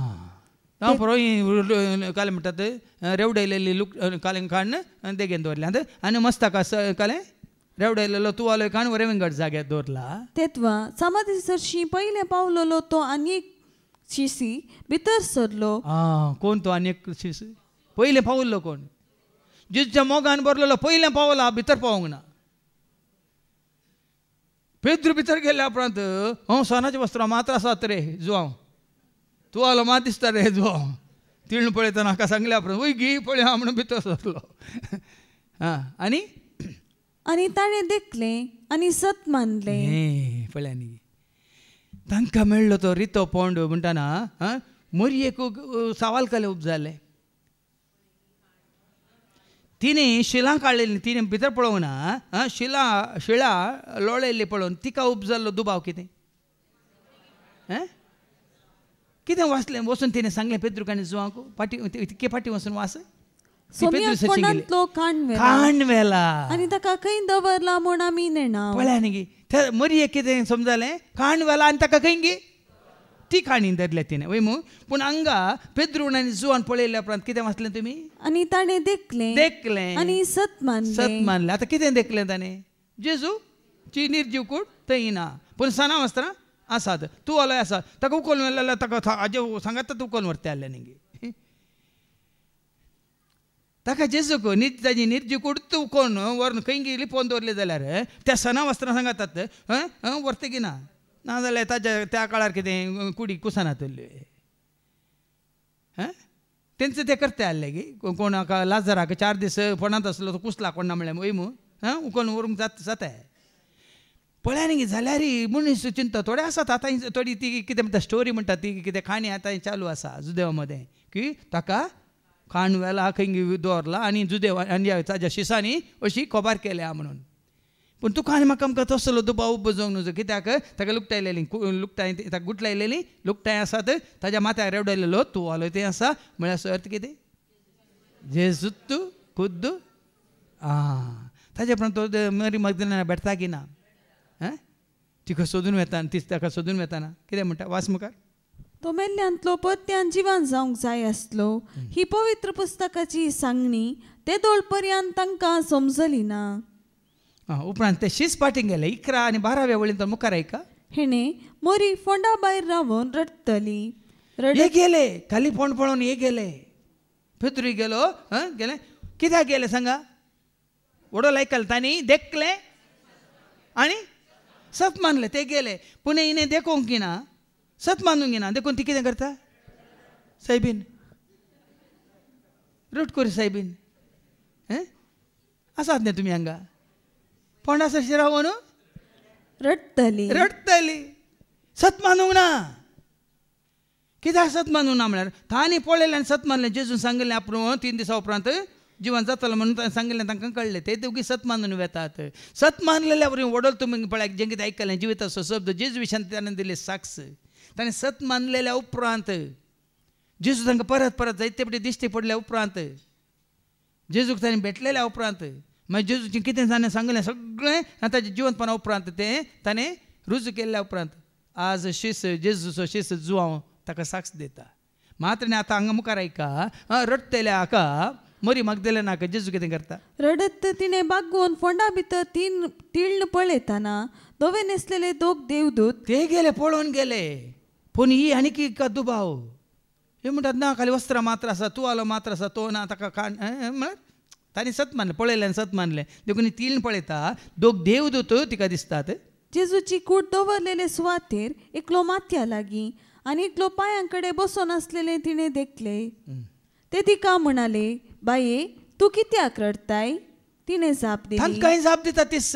हांव पळय काले म्हणटात रेवडायलेली लूक कालें काडून देगेन दवरल्यात आनी मस्तका कालें रेवडायलेलो तुवालो काडून वरे विंगड जाग्यार दवरला.
तेतवा समाधी सरशी पयले पावलेलो तो आनी शिसी भितर सरलो.
कोण तो आनी शिसी? पयलें पावल्लो कोण? जेजूच्या मोगान बरलेलो पयलें पावला, भितर पावूंक ना. पेद्रू भितर गेल्या उपरांत हांव सोनाचें वस्त्रां मात आसात रे जुवांव, तुवालो मात दिसता रे जुवांव. तीळ पळयतना म्हाका सांगल्या उपरांत वय गी पळय हांव म्हणून भितर सरलो.
आनी ताणें देखलें आनी सत मानलें.
पळय न्ही तांकां मेळ्ळो तो रितो पोंड म्हणटाना मोरयेक सवाल केले उपजाले. तिणें शिलां काडलेलीं, तिणें भितर पळोवंक ना, शिळा लोळयल्ली पळोवन तिका उपजाल्लो दुबाव कितें? कितें वाचलें वचून तिणें सांगलें पेद्रूक आनी जुवांक फाटी वचून वाच. कांडवेला
आनी ताका खंय दवरला म्हूण आमी नेणा.
पळय न्ही मोरयेक कितें समजलें? कांडवेला आनी ताका खंय गे ती काणी धरल्या तिणें वय मू. पूण हांगा पेद्रून आनी जुवान पळयल्या उपरांत कितें वाचलें तुमी?
आनी ताणें देखलें आनी सत मानलें.
आतां कितें देखलें ताणें? जेजू ची निर्जीव कूड थंय ना, पूण सना वस्त्रां
आसात तूं हलोय आसा ताका उखोवन व्हेलें ताका हाजे सांगात उखोवन व्हरता आहले न्ही ताका जेजूक ताजी निर्जी कुडत उखोवन व्हरून खंय गेली पोवन दवरली जाल्यार त्या सना वस्त्रां सांगातात व्हरता की ना नाजाल्यार ताज्या त्या काळार कितें कुडी कुसाना धरल्यो तेंचं ते करता आहले गे कोणाक लाजराक 4 दीस फोंडांत आसलो तो कुसला कोण ना म्हणल्यार वयमू उखोवन व्हरूंक जाता पळय न्ही जाल्यार मनीस चिंता थोडे आसात आतां थोडी ती कितें म्हणटा स्टोरी म्हणटा ती कितें खाणी आतां चालू आसा जुदेवा मदें की ताका खाण व्हेला खंय दवरला आनी जुदेव आनी ताज्या शिसांनी अशी खबर केल्या म्हणून पूण तुका आनी म्हाका आमकां तसलो दुबाव बजोवंक नजो कित्याक ताका लुकटायलेली लुकटाय ताका गुटलायलेली लुकटाय आसात ताज्या माथ्यार रेवडायलेलो तूं हलोय तें आसा म्हळ्यार असो अर्थ कितें जेजूत खुद्द ताजे उपरांत तो मरी मगदलेना भेटता की ना तिका सोदून वेता ती ताका सोदून वेताना कितें म्हणटा वाच मुखार
तो मेल्ल्यांतलो परत्यान जिवान जावंक जाय आसलो ही पवित्र पुस्तकाची सांगणी ते दोळ पर्यंत तांकां समजली ना
उपरांत ते शीस पाटींक गेले 11 आनी 12व्या वळीन तो मुखार ऐका
हेणे मोरी फोंडा भायर रावन रडटली
हे गेले खाली फोंड पळोवन हे गेले पेद्रू गेलो गेले कित्याक गेले सांगा वडो आयकले तांणी देखले आनी सत मानले ते गेले पूण हिणें देखोंक ना सत मानूंक ना देखून ती कितें करता सायबीन रूट कोरी सायबीन आसात न्ही तुमी हांगा फोंडा सरशी रावून रडटली सत मानूंक ना कित्याक सत मानूंक ना म्हळ्यार तांणी पळयलें आनी सत मानलें जेजून सांगलें आपूण 3 दिसां उपरांत जिवन जातलो म्हणून सांगिल्लें तांकां कळ्ळें ते दोगी सत मानून वेतात सत मानलेल्या वरी वडोल तुमी पळय जें कितें आयकलें जिविताचो शब्द जेजू विशयान ताणें दिली साक्ष ताणें सत मानलेल्या उपरांत जेजू तांकां परत परत जायते फावटी दिश्टी पडल्या उपरांत जेजूक ताणें भेटलेल्या उपरांत मागीर जेजूचें कितें ताणें सांगलें सगळें ताजें जिवंतपणा उपरांत तें ताणें रुजू केल्ल्या उपरांत आज शीस जेजूचो शीस जुवांव ताका साक्ष दिता मात्र आतां हांगा मुखार ऐका रडटल्या हाका मरी मगदलेनाक जेजू कितें करता
रडत तिणें बागोवन फोंडा भितर 3 तिळ्ण पळयताना धवे न्हेसलेले 2 देवदूत
ते गेले पळोवन गेले पूण ही आनीक दुबाव हे म्हणटात ना खाली वस्त्रां मात्र आसा तूं आलो मात्र आसा तो ना ताका काण म्हळ्यार तांणी सत मानलें पळयलें आनी सत मानलें देखून 3 पळयता 2 देवदूत तिका दिसतात
जेजूची कूड दवरलेले सुवातेर एकलो माथ्या लागीं आनी एकलो पांयां कडेन बसून आसलेलें तिणें देखले ते तिका म्हणाले बाये तूं कित्याक रडताय तिणें जाप दिली
तांकां जाप दिता तीस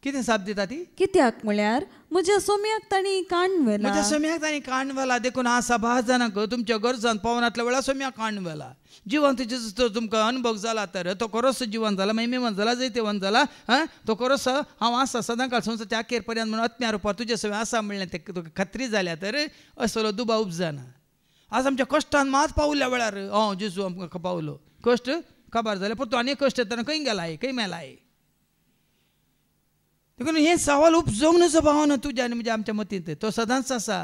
कितें जाप दिता ती
कित्याक म्हळ्यार म्हज्या सोम्याक तांणी काण व्हेला
म्हज्या सोम्याक तांणी काण व्हेला देखून आसा 10 जाणांक तुमच्या गरजान पावनातल्या वेळार सोम्याक काण व्हेला जिवंत जेजूचो तुमकां अनुभव जाला तर तो खरोच जिवन जाला महिमेवन जाला जैतेवन जाला तो खरोच हांव आसा सदांकाळ संवसाराच्या अखेर पर्यंत म्हणून आत्म्या रुपार तुजे सवय आसा म्हणलें ते तुका खात्री जाल्या तर असलो दुबाव उपजना आज आमच्या कश्टान मात पावल्या वेळार जेजू आमकां पावलो कश्ट खबर जाले पूण तो आनी कश्ट येतना खंय गेलाय खंय मेलाय देखून हे सवाल उपजोवंक नजो भावना तुज्या आनी म्हणजे आमच्या मतींत तो सदांच आसा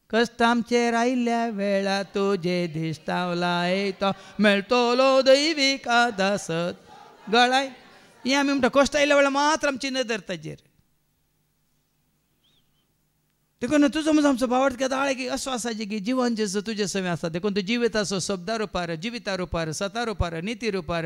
कश्ट आमचेर आयिल्ल्या वेळा तुजे दिश्टावलाय तो मेळटलो दैवीक आदासत गळाय हे आमी म्हणटा कश्ट आयिल्ल्या वेळा मात्र आमची नदर ताजेर देखून तुजो म्हजो आमचो भावार्थ घेता आळे की असो आसा की जिवन जेजू तुजे सवय आसा देखून तूं जिविताचो शब्दा रुपार जिविता रुपार सता रुपार निती रुपार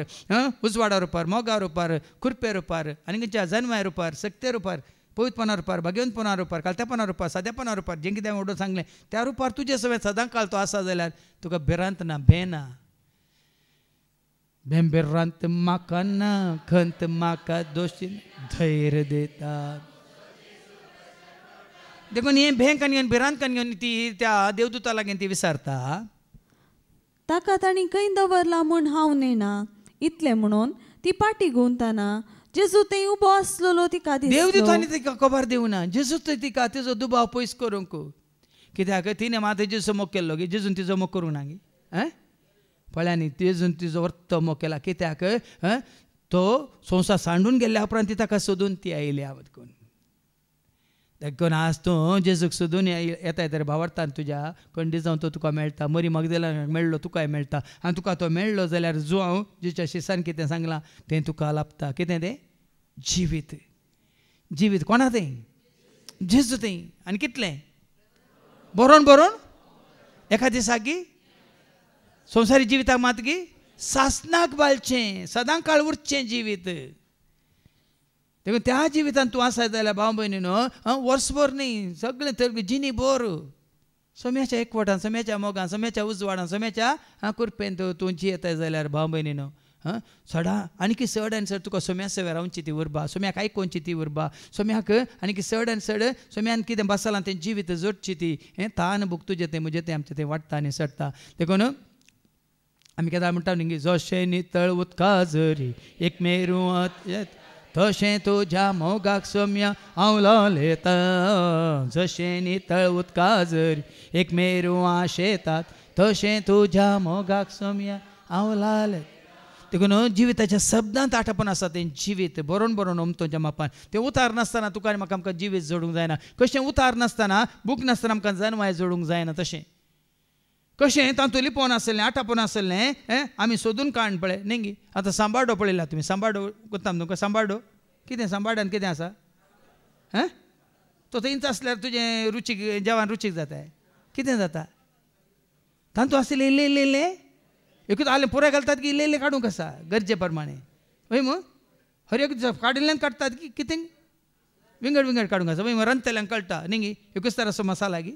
उजवाडा रुपार मोगा रुपार खुरपे रुपार आनी खंयच्या जन्मा रुपार सक्ते रुपार पवित्रपणा रुपार भगवंतपणा रुपार कालतेपणा रुपार सादेपणा रुपार जें कितें व्हडो सांगलें त्या रुपार तुजे सवय सदां काळ तो आसा जाल्यार तुका भिरांत ना भे ना भिरांत म्हाका ना खंत म्हाका दोशी धैर्य दिता देखून हे भेंकान घेवन भिरांतकान घेवन ती त्या देवदूता लागीं ती विचारता
ताका तांणी खंय दवरला म्हूण हांव नेना इतलें म्हणून ती पाटी गुंवताना जेजू थंय उबो आसलेलो तिका दिसलो
देवदूतांनी तिका खबर दिवना जेजू तिका तिजो दुबाव पयस करूंक कित्याक तिणें मात जेजू मोग केल्लो गे जेजून तिजो मोग करूंक ना गे पळयांनी जेजून तिजो वर्त मोग केला कित्याक तो संवसार सांडून गेल्ल्या उपरांत ती ताका सोदून ती आयली आवत देखून आज तूं जेजूक सोदून येताय तर भावार्थान तुज्या खंडी जावन तो तुका मेळटा मरी मगदलेनाक मेळ्ळो तुकाय मेळटा आनी तुका तो मेळ्ळो जाल्यार जुवांव जेच्या शिसान कितें सांगलां तें तुका लाभता कितें तें जिवीत जिवीत कोणा तें
जेजू थंय आनी कितलें बरोवन बरोवन एका दिसाकी संवसारी जिविताक मात गी सासनाक बाळचें सदां काळ उरचें जिवीत देखून त्या जिवितान तूं आसा जाल्यार भाव भयणीनो वर्सभर न्ही सगळें तर जिनी भर सोम्याच्या एकवटान सोम्याच्या मोगान सोम्याच्या उजवाडान सोम्याच्या कुरपेन तूं जियेता जाल्यार भाव भयणीनो सडा आनी चड आनी चड तुका सोम्या सव्या रावची ती उरबा सोम्याक आयकोवची ती उरबा सोम्याक आनी चड आनी चड सोम्यान कितें बसलां तें जिवीत जोडची ती तान बूक तुजें तें म्हजें तें आमचें तें वाडटा आनी सडटा देखून आमी केदां म्हणटा न्ही जशें नितळ उदका जरी एक मेरुवत तशें तुज्या मोगाक सोम्या हांव लालयता जशें नितळ उदका जरी एक मेरुवां शेतात तशें तुज्या मोगाक सोम्या हांव लालयता देखून जिविताच्या शब्दांत आठापण आसा तें जिवीत बरोवन बरोवन ओमतोच्या मापान तें उतार नासतना तुका आनी म्हाका आमकां जिवीत जोडूंक जायना कशें उतार नासतना बूक नासतना आमकां जन्माय जोडूंक जायना तशें कशें तातूंत लिपोवन आसलें आठापण आसलें आमी सोदून काडून पळय न्ही आतां सांबाडो पळयला तुमी सांबाडो कोत्ता तुमकां सांबाडो कितें सांबाडान कितें आसा तो थंयच आसल्यार तुजें रुचीक जेवण रुचीक जाता कितें जाता तातूंत आसलें इल्लें इल्लें इल्लें एकूच आलें पुराय घालतात की इल्लें इल्लें काडूंक आसा गरजे प्रमाणे हय मग हर एक काडिल्ल्यान काडटात की कितें विंगड विंगड काडूंक आसा हय मग रांदतल्यांक कळटा न्ही एकूच तराचो मसाला गी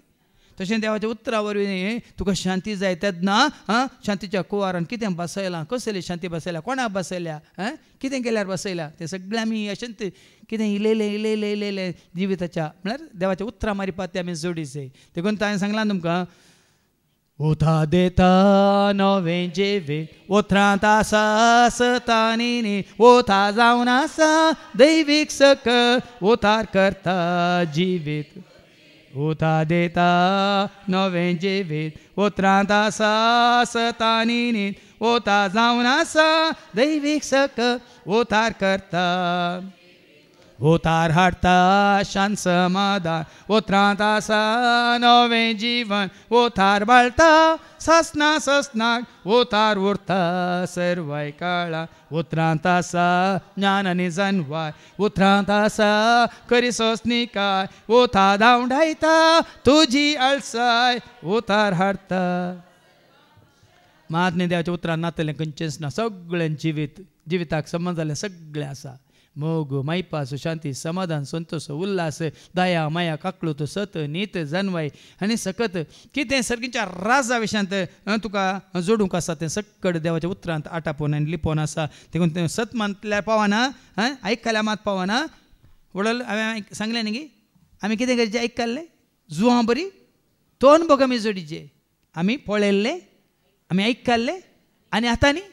तशें देवाच्या उतरा वरवीं तुका शांती जाय तेन्ना शांतीच्या कुवारान कितें बसयलां कसली शांती बसयल्या कोणाक बसयल्या कितें केल्यार बसयल्या तें सगळें आमी अशेंत कितें इलेलें इलेलें इलेलें जिविताच्या म्हळ्यार देवाच्या उतरां मारिपाक ते आमी जोडीचे देखून हांवें सांगलां तुमकां उथा देता नवें जिवीत उतरांत आसा सतानी उथा जावन आसा दैवीक सकल उतार करता जिवीत उथा देता नवें जिवीत उतरांत आसा सतानी उथा जावन आसा दैवीक सकल उतार करता उतार हाडटा शांत समाधान उतरांत आसा नवें जीवन उतार बाळटा ससना ससनाक उतार उरता सर्वाय काळा उतरांत आसा ज्ञान आनी जनवाय उतरांत आसा खरी सोसणीकाय उथा धांवडायता तुजी अळसाय उतार हाडता महात्म्य देवाच्या उतरांत नातलें खंयचेंच ना सगळें जिविताक संबंद जाल्लें सगळें आसा मोग मैपास शांती समाधान संतोष उल्हास दया माया काकळूत सत नीत जनवाय आनी सकत कितें सर्गीच्या राजा विशयांत तुका जोडूंक आसा तें सक्कड देवाच्या उतरांत आटापोवन आनी लिपोवन आसा देखून तें सत मानल्यार पावना आयकल्यार मात पावना वडल हांवें सांगलें न्ही आमी कितें करचें आयकल्लें जुवां बरी तो अनुभव आमी जोडीचे आमी पळयल्ले आमी आयकल्ले आनी आतां न्ही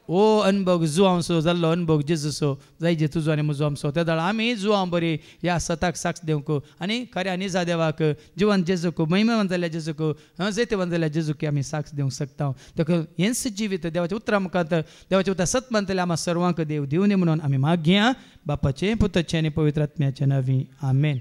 ओ अनुभव जुवांसो जाल्लो अनुभव जेजूसो जाय जे तुजो आनी म्हजो आमचो त्या दळा आमी जुवां बरी ह्या सताक साक्ष देवंक आनी खऱ्या निजा देवाक जिवन जेजूक महिमेवंत जाल्ल्या जेजूक जैतवंत जाल्ल्या जेजूक आमी साक्ष देवंक शकता देखून हेंच जिवीत देवाच्या उतरां मुखांत देवाच्या उतरां सत मानतले आम्हा सर्वांक देव दिवनी म्हणून आमी मागया बापाचें पुताचें आनी पवित्र आत्म्याचें नांवी आमेन.